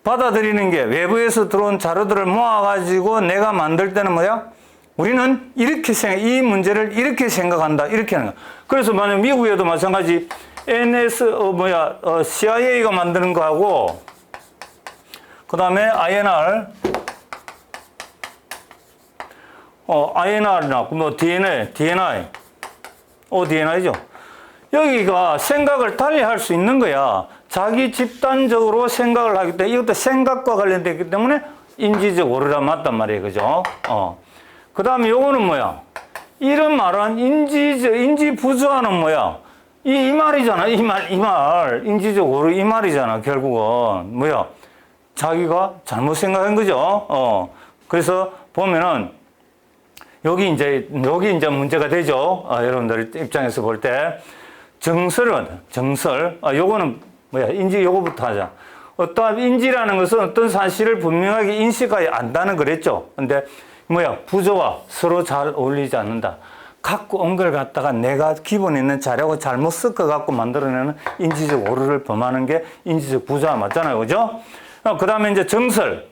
받아들이는 게 외부에서 들어온 자료들을 모아가지고 내가 만들 때는 뭐야? 우리는 이렇게 이 문제를 이렇게 생각한다. 이렇게 하는 거야. 그래서 만약 미국에도 마찬가지 CIA가 만드는 거하고 그 다음에 INR이나 뭐 DNI죠. 여기가 생각을 달리 할 수 있는 거야. 자기 집단적으로 생각을 하기 때문에 이것도 생각과 관련되기 때문에 인지적 오류라 맞단 말이에요. 그죠? 그 다음에 요거는 뭐야? 이런 말은 인지 부조화는 뭐야? 이 말이잖아. 이 말. 인지적 오류 이 말이잖아. 결국은. 뭐야? 자기가 잘못 생각한 거죠. 그래서 보면은 여기 이제 문제가 되죠. 여러분들 입장에서 볼 때. 정설. 요거는 뭐야? 인지 요거부터 하자. 어떠한 인지라는 것은 어떤 사실을 분명하게 인식하여 안다는 그랬죠. 근데 뭐야? 부조와 서로 잘 어울리지 않는다. 갖고 온 걸 갖다가 내가 기본에 있는 자료하고 잘못 섞어갖고 만들어내는 인지적 오류를 범하는 게 인지적 부조화 맞잖아요. 그죠? 그 다음에 이제 정설.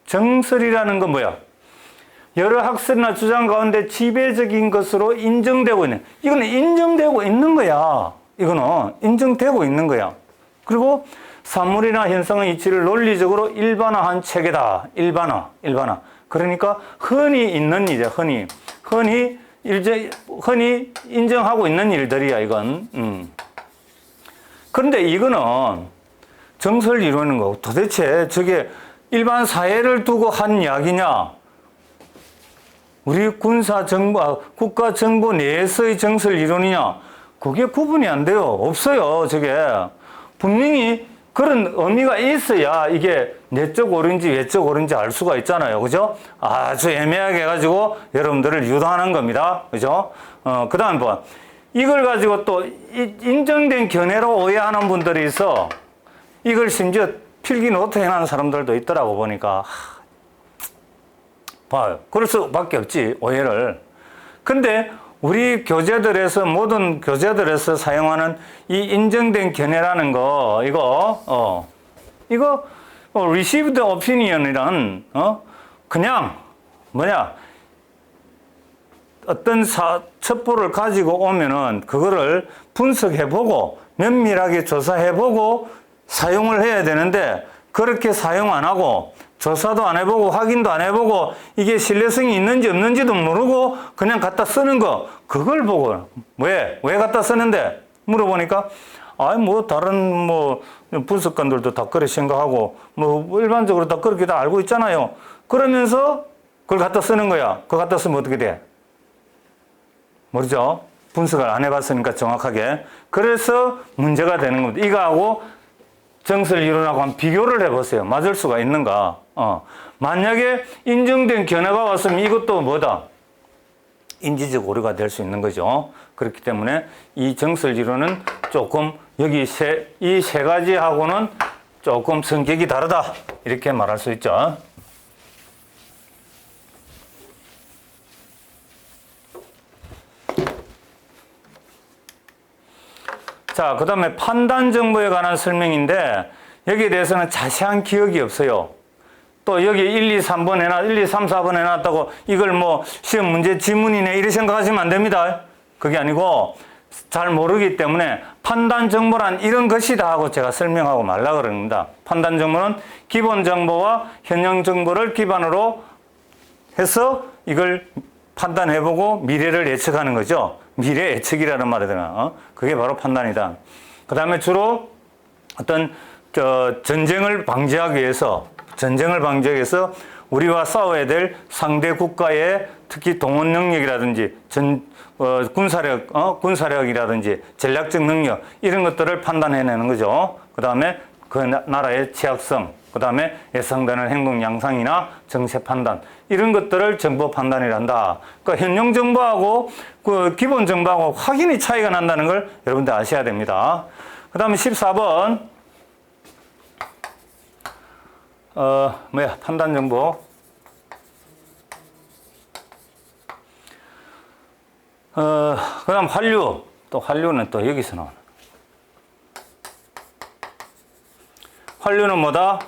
정설이라는 건 뭐야? 여러 학설이나 주장 가운데 지배적인 것으로 인정되고 있는. 이거는 인정되고 있는 거야. 이거는 인정되고 있는 거야. 그리고 사물이나 현상의 이치를 논리적으로 일반화한 체계다. 일반화. 그러니까 흔히 있는 일이야. 흔히 인정하고 있는 일들이야. 이건. 그런데 이거는 정설 이루는 거고 도대체 저게 일반 사회를 두고 한 이야기냐? 우리 국가 정보 내에서의 정설 이론이냐? 그게 구분이 안 돼요. 없어요. 저게. 분명히 그런 의미가 있어야 이게 내적 오류인지 외적 오류인지 알 수가 있잖아요. 그죠? 아주 애매하게 해가지고 여러분들을 유도하는 겁니다. 그죠? 그 다음 번. 이걸 가지고 또 인정된 견해로 오해하는 분들이 있어. 이걸 심지어 필기 노트 해놓은 사람들도 있더라고 보니까. 봐요. 그럴 수밖에 없지, 오해를. 근데 우리 교재들에서, 모든 교재들에서 사용하는 이 인정된 견해라는 거, 이거 received opinion이란, 그냥, 어떤 첩보를 가지고 오면은 그거를 분석해보고, 면밀하게 조사해보고, 사용을 해야 되는데, 그렇게 사용 안 하고, 조사도 안 해보고 확인도 안 해보고 이게 신뢰성이 있는지 없는지도 모르고 그냥 갖다 쓰는 거, 그걸 보고 왜 갖다 쓰는데 물어보니까 다른 분석관들도 다 그렇게 생각하고 일반적으로 다 그렇게 다 알고 있잖아요. 그러면서 그걸 갖다 쓰는 거야. 그거 갖다 쓰면 어떻게 돼? 모르죠? 분석을 안 해봤으니까 정확하게. 그래서 문제가 되는 겁니다. 이거하고 정설 이론하고 한번 비교를 해보세요. 맞을 수가 있는가? 만약에 인정된 견해가 왔으면 이것도 뭐다? 인지적 오류가 될 수 있는 거죠. 그렇기 때문에 이 정설 이론은 조금 여기 이 세 가지하고는 조금 성격이 다르다. 이렇게 말할 수 있죠. 자, 그 다음에 판단 정보에 관한 설명인데 여기에 대해서는 자세한 기억이 없어요. 또 여기 1, 2, 3번 1, 2, 3, 4번 해놨다고 이걸 뭐 시험 문제 지문이네 이렇게 생각하시면 안 됩니다. 그게 아니고 잘 모르기 때문에 판단 정보란 이런 것이다 하고 제가 설명하고 말라 그럽니다. 판단 정보는 기본 정보와 현행 정보를 기반으로 해서 이걸 판단해보고 미래를 예측하는 거죠. 미래 예측이라는 말이 되나? 그게 바로 판단이다. 그 다음에 주로 어떤 전쟁을 방지하기 위해서 우리와 싸워야 될 상대 국가의 특히 동원 능력이라든지 군사력이라든지 전략적 능력 이런 것들을 판단해내는 거죠. 그 다음에 그 나라의 취약성, 그 다음에 예상되는 행동 양상이나 정세 판단 이런 것들을 정보 판단이란다. 그러니까 현용 정보하고 그 기본 정보하고 확연히 차이가 난다는 걸 여러분들 아셔야 됩니다. 그 다음에 14번 판단 정보. 그 다음 환류. 또 환류는 또 여기서 나오는. 환류는 뭐다?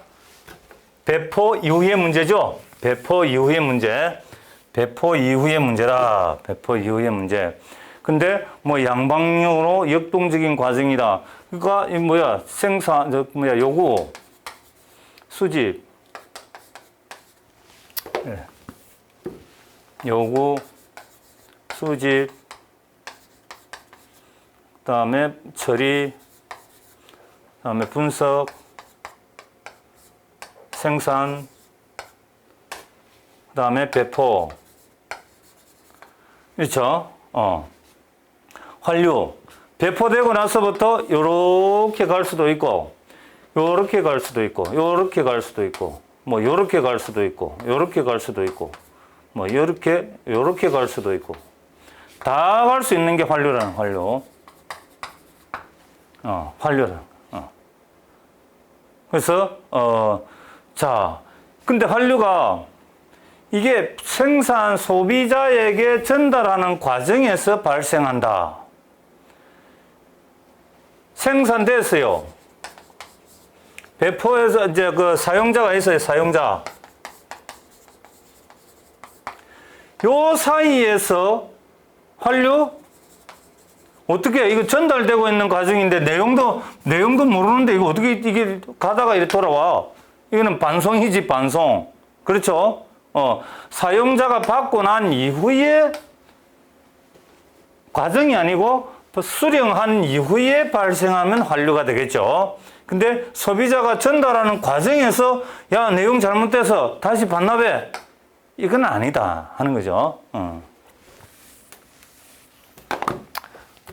배포 이후의 문제죠. 배포 이후의 문제. 배포 이후의 문제다. 배포 이후의 문제. 근데 뭐 양방향으로 역동적인 과정이다. 그러니까 이 요구, 수집, 요구, 수집, 그 다음에 처리, 그 다음에 분석, 생산, 그 다음에 배포. 그렇죠? 환류. 배포되고 나서부터 요렇게 갈 수도 있고, 요렇게 갈 수도 있고, 요렇게 갈 수도 있고, 뭐 요렇게 갈 수도 있고, 요렇게 갈 수도 있고, 뭐 요렇게 갈 수도 있고, 다 갈 수 있는 게 환류라는 환류. 환류라. 그래서 자, 근데 환류가 이게 생산 소비자에게 전달하는 과정에서 발생한다. 생산됐어요. 배포에서 이제 그 사용자가 있어요, 사용자. 요 사이에서 환류? 어떻게, 이거 전달되고 있는 과정인데 내용도 모르는데 이거 어떻게 이게 가다가 이렇게 돌아와? 이거는 반송이지, 반송. 그렇죠? 사용자가 받고 난 이후에 과정이 아니고 수령한 이후에 발생하면 환류가 되겠죠. 근데 소비자가 전달하는 과정에서 야, 내용 잘못돼서 다시 반납해. 이건 아니다 하는 거죠.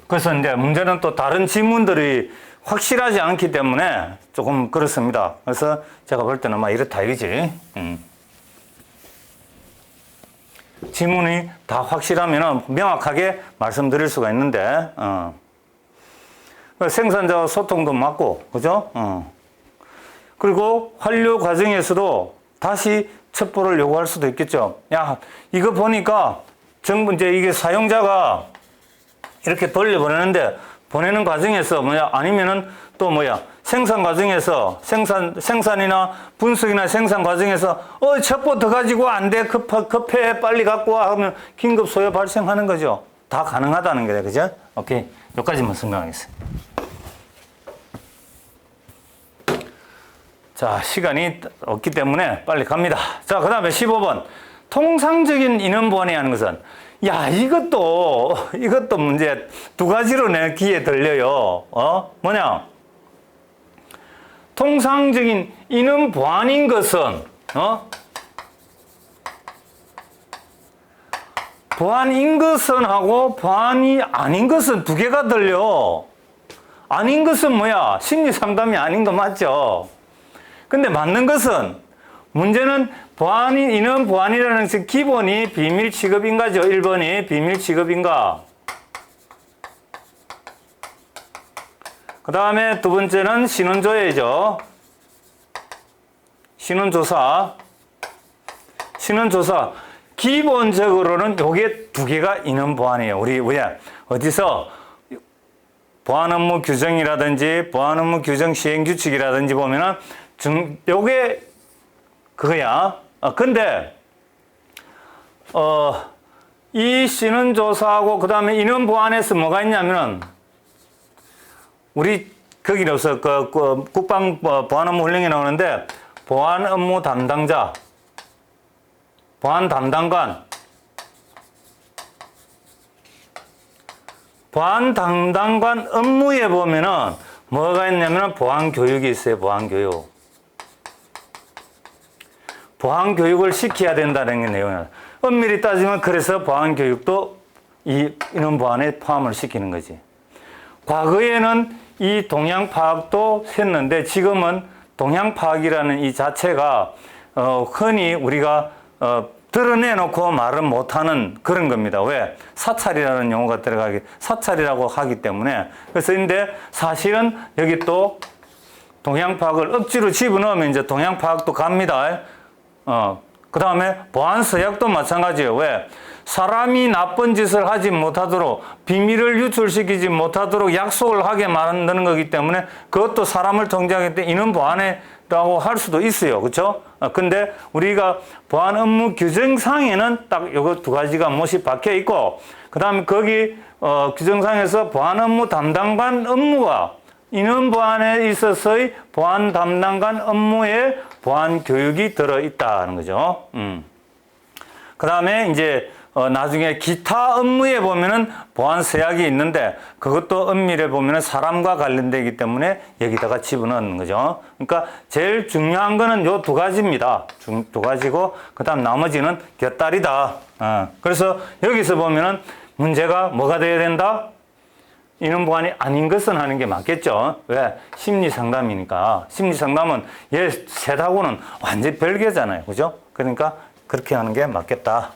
그래서 이제 문제는 또 다른 지문들이 확실하지 않기 때문에 조금 그렇습니다. 그래서 제가 볼 때는 막 이렇다 이거지. 지문이 다 확실하면 명확하게 말씀드릴 수가 있는데, 생산자와 소통도 맞고, 그죠? 그리고 환류 과정에서도 다시 첩보를 요구할 수도 있겠죠. 야, 이거 보니까 정부 이제 이게 사용자가 이렇게 돌려보내는데 보내는 과정에서 아니면은 또 생산 과정에서 생산이나 분석이나 생산 과정에서 첩보 더 가지고 안 돼. 급해 빨리 갖고 와 하면 긴급 소요 발생하는 거죠. 다 가능하다는 거예요. 그죠? 오케이. 여기까지만 설명하겠습니다. 자, 시간이 없기 때문에 빨리 갑니다. 자, 그 다음에 15번. 통상적인 인원 보완이 하는 것은, 야, 이것도 문제 두 가지로 내 귀에 들려요. 뭐냐? 통상적인 인원 보완인 것은, 보완인 것은 하고 보완이 아닌 것은 두 개가 들려. 아닌 것은 뭐야? 심리 상담이 아닌 거 맞죠? 근데 맞는 것은 문제는 인원 보안이라는 것은 기본이 비밀 취급인가죠? 1번이 비밀 취급인가? 그 다음에 두 번째는 신원조회죠. 신원조사. 신원조사. 기본적으로는 요게 두 개가 인원 보안이에요. 우리 왜? 어디서 보안 업무 규정이라든지 보안 업무 규정 시행 규칙이라든지 보면은 요게 그거야. 근데 이 신원조사하고 그 다음에 인원 보안에서 뭐가 있냐면은 우리 거기로서 국방 보안 업무 훈련에 나오는데 보안 업무 담당자, 보안 담당관, 보안 담당관 업무에 보면은 뭐가 있냐면은 보안 교육이 있어요. 보안 교육. 보안 교육을 시켜야 된다는 게 내용이에요. 엄밀히 따지면 그래서 보안 교육도 이 인원 보안에 포함을 시키는 거지. 과거에는 이 동향 파악도 했는데 지금은 동향 파악이라는 이 자체가 흔히 우리가 드러내놓고 말은 못하는 그런 겁니다. 왜? 사찰이라는 용어가 들어가기, 사찰이라고 하기 때문에. 그래서 근데 사실은 여기 또 동향 파악을 억지로 집어넣으면 이제 동향 파악도 갑니다. 그 다음에 보안 서약도 마찬가지예요. 왜? 사람이 나쁜 짓을 하지 못하도록 비밀을 유출시키지 못하도록 약속을 하게 만드는 거기 때문에 그것도 사람을 통제하기 때문에 인원 보안이라고 할 수도 있어요. 그렇죠? 근데 우리가 보안 업무 규정상에는 딱 요거 두 가지가 못이 박혀 있고 그 다음에 거기 규정상에서 보안 업무 담당관 업무가 인원 보안에 있어서의 보안 담당관 업무에 보안 교육이 들어있다는 거죠. 그 다음에 이제 나중에 기타 업무에 보면은 보안 서약이 있는데 그것도 엄밀히 보면은 사람과 관련되기 때문에 여기다가 집어넣는 거죠. 그러니까 제일 중요한 거는 요 두 가지입니다. 두 가지고 그 다음 나머지는 곁다리다. 그래서 여기서 보면은 문제가 뭐가 돼야 된다? 인원 보안이 아닌 것은 하는 게 맞겠죠. 왜? 심리 상담이니까. 심리 상담은 얘 셋하고는 완전히 별개잖아요. 그죠? 그러니까 그렇게 하는 게 맞겠다.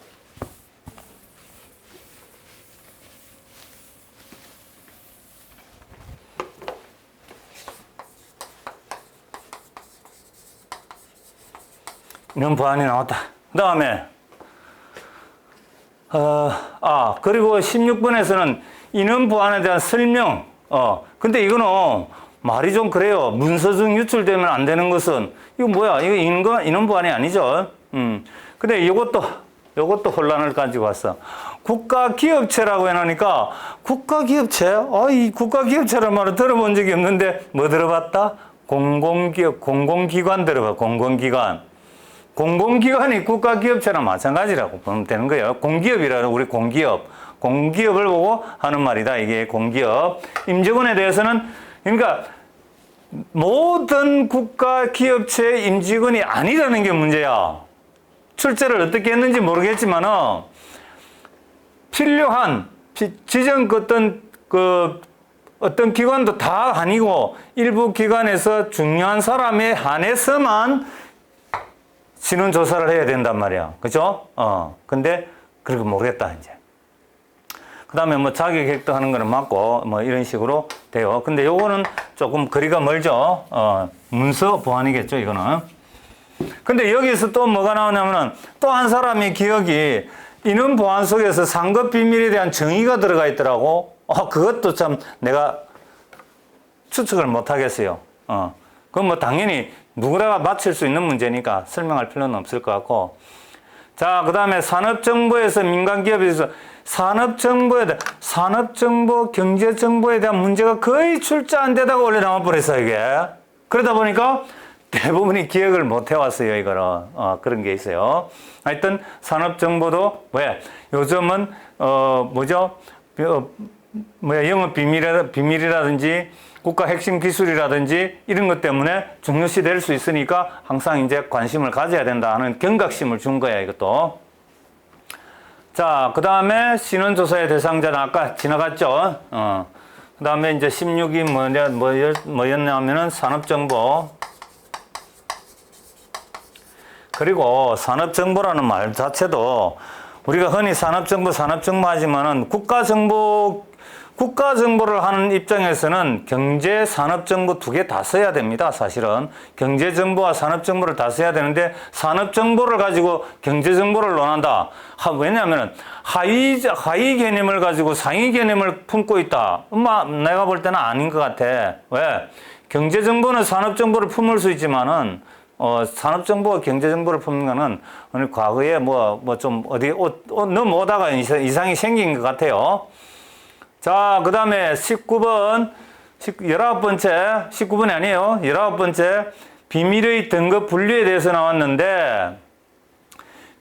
인원 보안이 나왔다. 그 다음에, 그리고 16번에서는 인원 보안에 대한 설명. 근데 이거는 말이 좀 그래요. 문서 중 유출되면 안 되는 것은, 이거 뭐야? 이거 인원 보안이 아니죠. 근데 이것도 혼란을 가지고 왔어. 국가기업체라고 해놓으니까, 국가기업체? 이 국가기업체라는 말을 들어본 적이 없는데, 뭐 들어봤다? 공공기업, 공공기관 들어봐, 공공기관. 공공기관이 국가기업체랑 마찬가지라고 보면 되는 거예요. 공기업이라는 우리 공기업을 보고 하는 말이다. 이게 공기업. 임직원에 대해서는 그러니까 모든 국가기업체 임직원이 아니라는 게 문제야. 출제를 어떻게 했는지 모르겠지만은 필요한 지정 어떤 기관도 다 아니고 일부 기관에서 중요한 사람에 한해서만 신원 조사를 해야 된단 말이야. 그죠? 근데, 그렇게 모르겠다, 이제. 그 다음에 뭐 자기 획득하는 거는 맞고, 뭐 이런 식으로 돼요. 근데 요거는 조금 거리가 멀죠? 문서 보안이겠죠, 이거는. 근데 여기서 또 뭐가 나오냐면은 또 한 사람의 기억이 인원 보안 속에서 상급 비밀에 대한 정의가 들어가 있더라고. 그것도 참 내가 추측을 못 하겠어요. 그건 뭐 당연히 누구나 맞힐 수 있는 문제니까 설명할 필요는 없을 것 같고. 자, 그 다음에 산업정보에서 민간기업에서 산업정보, 경제정보에 대한 문제가 거의 출제 안 되다가 원래 나와버렸어요, 이게. 그러다 보니까 대부분이 기억을 못 해왔어요, 이거는. 그런 게 있어요. 하여튼, 산업정보도, 왜? 요즘은, 영업 비밀이라든지, 국가 핵심 기술이라든지 이런 것 때문에 중요시 될 수 있으니까 항상 이제 관심을 가져야 된다 하는 경각심을 준 거야, 이것도. 자, 그 다음에 신원조사의 대상자는 아까 지나갔죠. 그 다음에 이제 16이 뭐였냐면은 산업정보. 그리고 산업정보라는 말 자체도 우리가 흔히 산업정보 하지만은 국가정보를 하는 입장에서는 경제, 산업정보 두 개 다 써야 됩니다. 사실은 경제정보와 산업정보를 다 써야 되는데 산업정보를 가지고 경제정보를 논한다. 왜냐하면 하위 개념을 가지고 상위 개념을 품고 있다. 내가 볼 때는 아닌 것 같아. 왜? 경제정보는 산업정보를 품을 수 있지만은 산업정보와 경제정보를 품는 거는 과거에 좀 어디 넘어오다가 이상이 생긴 것 같아요. 자, 그 다음에 19번이 아니에요. 19번째, 비밀의 등급 분류에 대해서 나왔는데,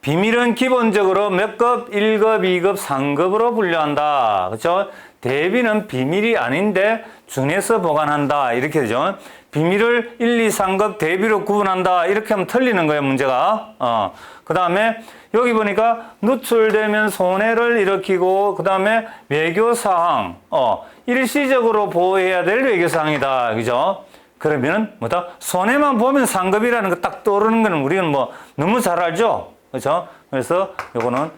비밀은 기본적으로 몇 급? 1급, 2급, 3급으로 분류한다. 그렇죠? 대비는 비밀이 아닌데 준해서 보관한다. 이렇게 되죠. 비밀을 1, 2, 3급 대비로 구분한다. 이렇게 하면 틀리는 거예요, 문제가. 그 다음에 여기 보니까 누출되면 손해를 일으키고, 그 다음에 외교사항, 일시적으로 보호해야 될 외교사항이다. 그죠? 그러면은 손해만 보면 상급이라는 거 딱 떠오르는 거는 우리는 너무 잘 알죠? 그죠? 그래서 요거는,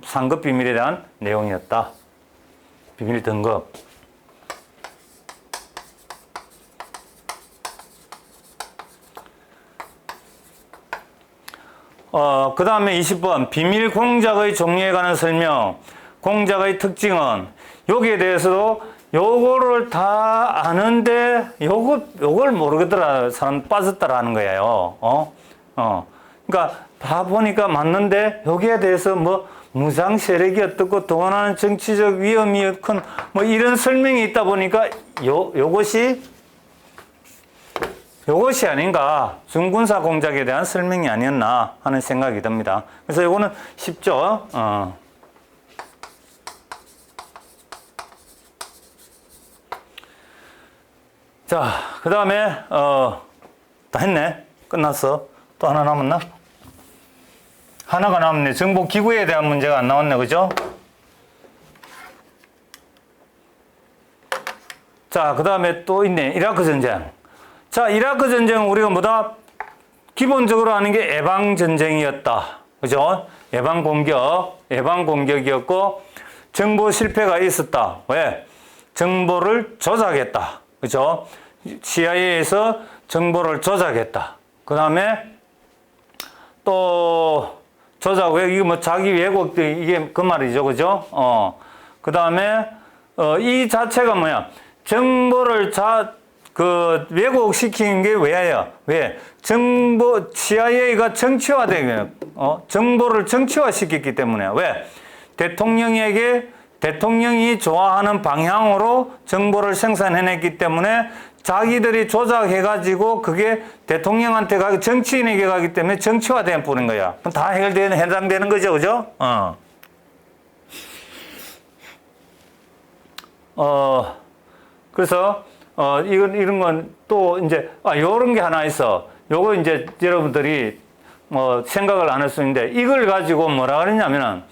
상급 비밀에 대한 내용이었다. 비밀 등급. 그 다음에 20번 비밀 공작의 종류에 관한 설명, 공작의 특징은, 여기에 대해서도 요거를 다 아는데 요걸 모르겠더라, 사람 빠졌더라 하는 거예요. 그러니까 다 보니까 맞는데 여기에 대해서 무장 세력이 어떻고 동원하는 정치적 위험이 큰 이런 설명이 있다 보니까 요것이 아닌가, 중군사 공작에 대한 설명이 아니었나 하는 생각이 듭니다. 그래서 요거는 쉽죠. 자, 그 다음에 다 했네. 끝났어. 또 하나 남았나? 하나가 남았네. 정보기구에 대한 문제가 안 나왔네. 그죠? 자, 그 다음에 또 있네. 이라크 전쟁. 자, 이라크 전쟁은 우리가 기본적으로 아는 게 예방전쟁이었다. 그죠? 예방공격이었고, 정보 실패가 있었다. 왜? 정보를 조작했다. 그죠? CIA에서 정보를 조작했다. 그 다음에 또 조작, 이게 자기 왜곡, 이게 그 말이죠. 그죠? 그 다음에 이 자체가 정보를 왜곡시키는 게 왜예요? 왜? CIA가 정치화되게, 정보를 정치화시켰기 때문에. 왜? 대통령이 좋아하는 방향으로 정보를 생산해냈기 때문에 자기들이 조작해가지고 그게 대통령한테 정치인에게 가기 때문에 정치화된 뿌린 거야. 그럼 다 해당되는 거죠. 그죠? 그래서, 이런 건 또 이제, 요런 게 하나 있어. 요거 이제 여러분들이 생각을 안 할 수 있는데, 이걸 가지고 뭐라 그러냐면은,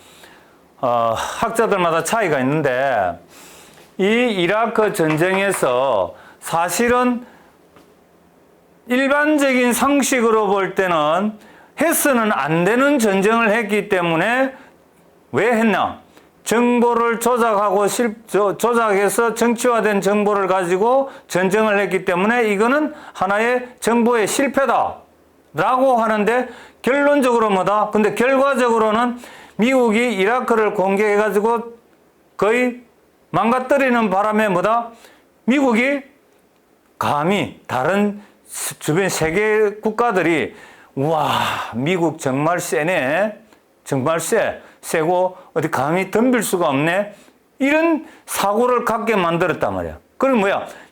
학자들마다 차이가 있는데, 이 이라크 전쟁에서 사실은 일반적인 상식으로 볼 때는 해서는 안 되는 전쟁을 했기 때문에 왜 했나? 정보를 조작하고 조작해서 정치화된 정보를 가지고 전쟁을 했기 때문에 이거는 하나의 정보의 실패다 라고 하는데, 결론적으로 근데 결과적으로는 미국이 이라크를 공격해가지고 거의 망가뜨리는 바람에 미국이 감히 다른 주변 세계 국가들이 우와, 미국 정말 세네, 정말 세고 어디 감히 덤빌 수가 없네, 이런 사고를 갖게 만들었단 말이야. 그럼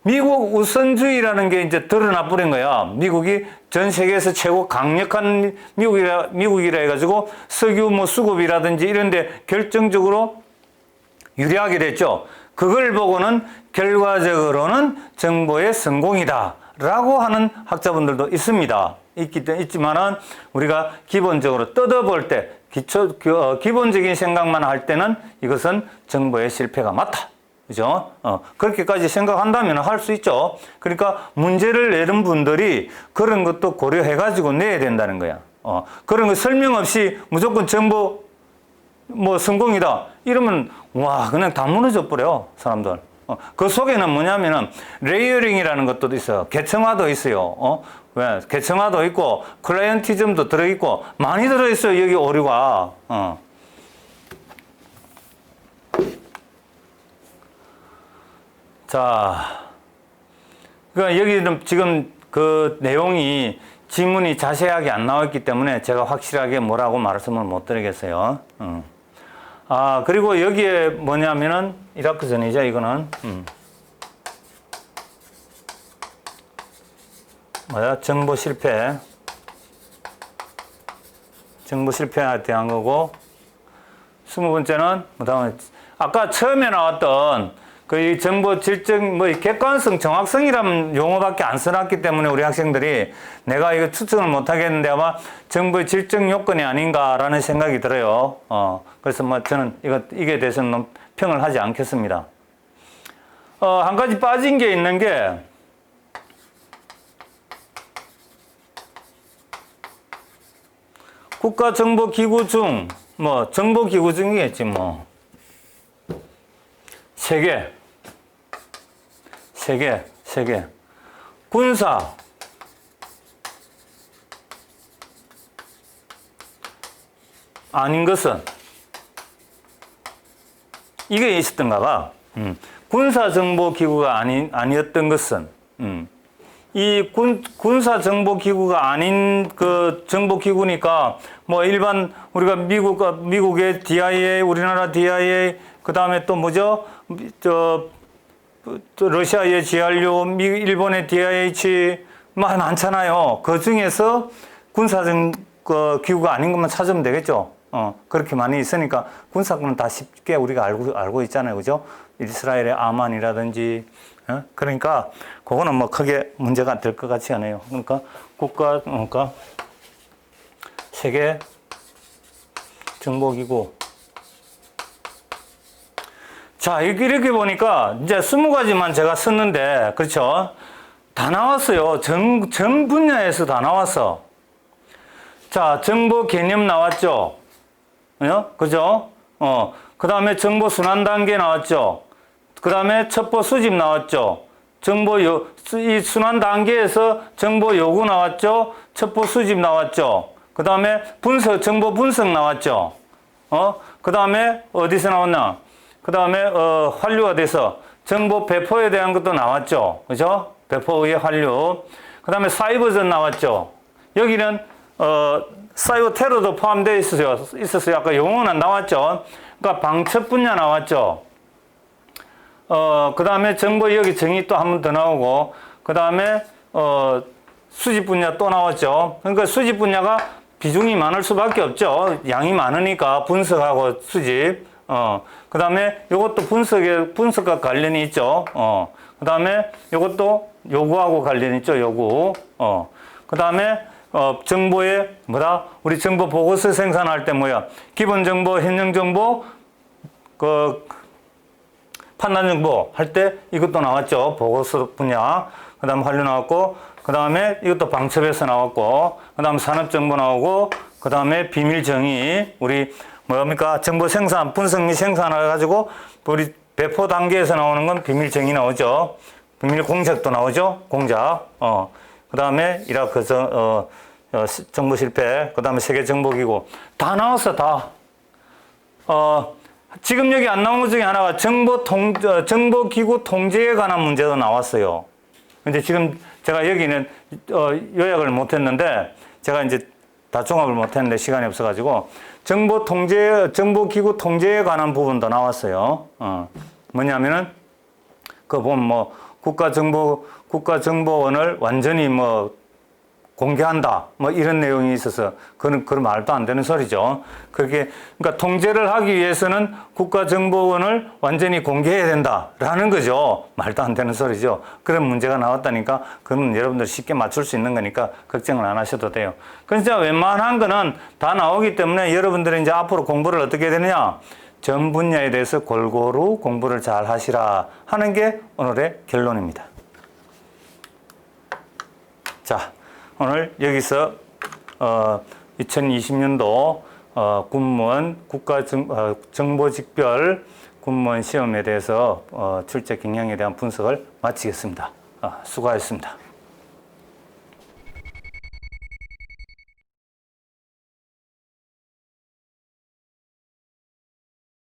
미국 우선주의라는 게 이제 드러나 버린 거야. 미국이 전 세계에서 최고 강력한 미국이라 해가지고 석유 수급이라든지 이런 데 결정적으로 유리하게 됐죠. 그걸 보고는 결과적으로는 정보의 성공이다 라고 하는 학자분들도 있습니다. 있지만은 우리가 기본적으로 뜯어볼 때 기본적인 생각만 할 때는 이것은 정보의 실패가 맞다. 그죠? 그렇게까지 생각한다면 할 수 있죠. 그러니까 문제를 내는 분들이 그런 것도 고려해가지고 내야 된다는 거야. 그런 거 설명 없이 무조건 정보 뭐 성공이다. 이러면 와, 그냥 다 무너져 버려, 사람들. 그 속에는 뭐냐면은 레이어링이라는 것도 있어요. 계층화도 있어요. 왜? 계층화도 있고 클라이언티즘도 들어있고 많이 들어있어요. 여기 오류가. 자, 그러니까 여기는 지금 그 내용이 지문이 자세하게 안 나왔기 때문에 제가 확실하게 뭐라고 말씀을 못 드리겠어요. 그리고 여기에 뭐냐면은 이라크전이죠, 이거는. 정보 실패. 정보 실패에 대한 거고, 20번째는, 다음에, 아까 처음에 나왔던 그 정보 질적, 객관성, 정확성이라는 용어밖에 안 써놨기 때문에 우리 학생들이 내가 이거 추측을 못 하겠는데 아마 정보의 질적 요건이 아닌가라는 생각이 들어요. 그래서 저는 이게 대해서는 평을 하지 않겠습니다. 한 가지 빠진 게 있는 게, 국가정보기구 중, 정보기구 중이겠지, 세 개. 군사, 아닌 것은, 이게 있었던가 봐. 군사정보기구가 아니었던 것은, 이 군사정보기구가 아닌 그 정보기구니까, 일반, 우리가 미국의 DIA, 우리나라 DIA, 그 다음에 또 뭐죠? 러시아의 GRU, 일본의 DIH, 많잖아요. 그 중에서 군사정보기구가 아닌 것만 찾으면 되겠죠. 그렇게 많이 있으니까 군사군은 다 쉽게 우리가 알고 있잖아요. 그죠? 이스라엘의 아만이라든지, 그러니까 그거는 크게 문제가 될 것 같지 않아요. 그러니까 세계 정보기구. 자, 이렇게 보니까 이제 20가지만 제가 썼는데, 그렇죠? 다 나왔어요. 전 분야에서 다 나왔어. 자, 정보 개념 나왔죠? 그죠? 그 다음에 정보 순환 단계 나왔죠? 그 다음에 첩보 수집 나왔죠? 이 순환 단계에서 정보 요구 나왔죠? 첩보 수집 나왔죠? 그 다음에 정보 분석 나왔죠? 그 다음에 어디서 나왔나? 그 다음에, 환류가 돼서 정보 배포에 대한 것도 나왔죠? 그죠? 배포의 환류. 그 다음에 사이버전 나왔죠? 여기는, 사이버 테러도 포함되어 있었어요. 아까 용어는 나왔죠? 그러니까 방첩 분야 나왔죠? 그 다음에 정보 여기 정의 또 한 번 더 나오고, 그 다음에, 수집 분야 또 나왔죠? 그러니까 수집 분야가 비중이 많을 수밖에 없죠. 양이 많으니까 분석하고 수집. 그 다음에 이것도 분석과 관련이 있죠. 그 다음에 이것도 요구하고 관련이 있죠. 요구. 그 다음에, 정보에, 우리 정보 보고서 생산할 때 기본 정보, 현행 정보, 판단 정보 할 때 이것도 나왔죠. 보고서 분야. 그 다음에 환류 나왔고, 그 다음에 이것도 방첩에서 나왔고, 그 다음에 산업 정보 나오고, 그 다음에 비밀 정의, 우리 정보 생산, 분석 및 생산을 가지고 우리 배포 단계에서 나오는 건 비밀 정의 나오죠. 비밀 공작도 나오죠. 공작. 그 다음에 이라크 정보 실패, 그 다음에 세계 정보기구 다 나왔어, 다. 지금 여기 안 나온 것 중에 하나가 정보기구 통제에 관한 문제도 나왔어요. 근데 지금 제가 여기는 요약을 못했는데 제가 이제 다 종합을 못했는데 시간이 없어가지고 정보기구 통제에 관한 부분도 나왔어요. 뭐냐면은 그 보면 국가정보원을 완전히 공개한다. 뭐 이런 내용이 있어서 그런 말도 안 되는 소리죠. 그러니까 통제를 하기 위해서는 국가정보원을 완전히 공개해야 된다라는 거죠. 말도 안 되는 소리죠. 그런 문제가 나왔다니까 그건 여러분들 쉽게 맞출 수 있는 거니까 걱정을 안 하셔도 돼요. 그래서 웬만한 거는 다 나오기 때문에 여러분들이 이제 앞으로 공부를 어떻게 해야 되느냐? 전 분야에 대해서 골고루 공부를 잘 하시라 하는 게 오늘의 결론입니다. 자, 오늘 여기서 2020년도 군무원 국가정보직별 군무원 시험에 대해서 출제 경향에 대한 분석을 마치겠습니다. 수고하셨습니다.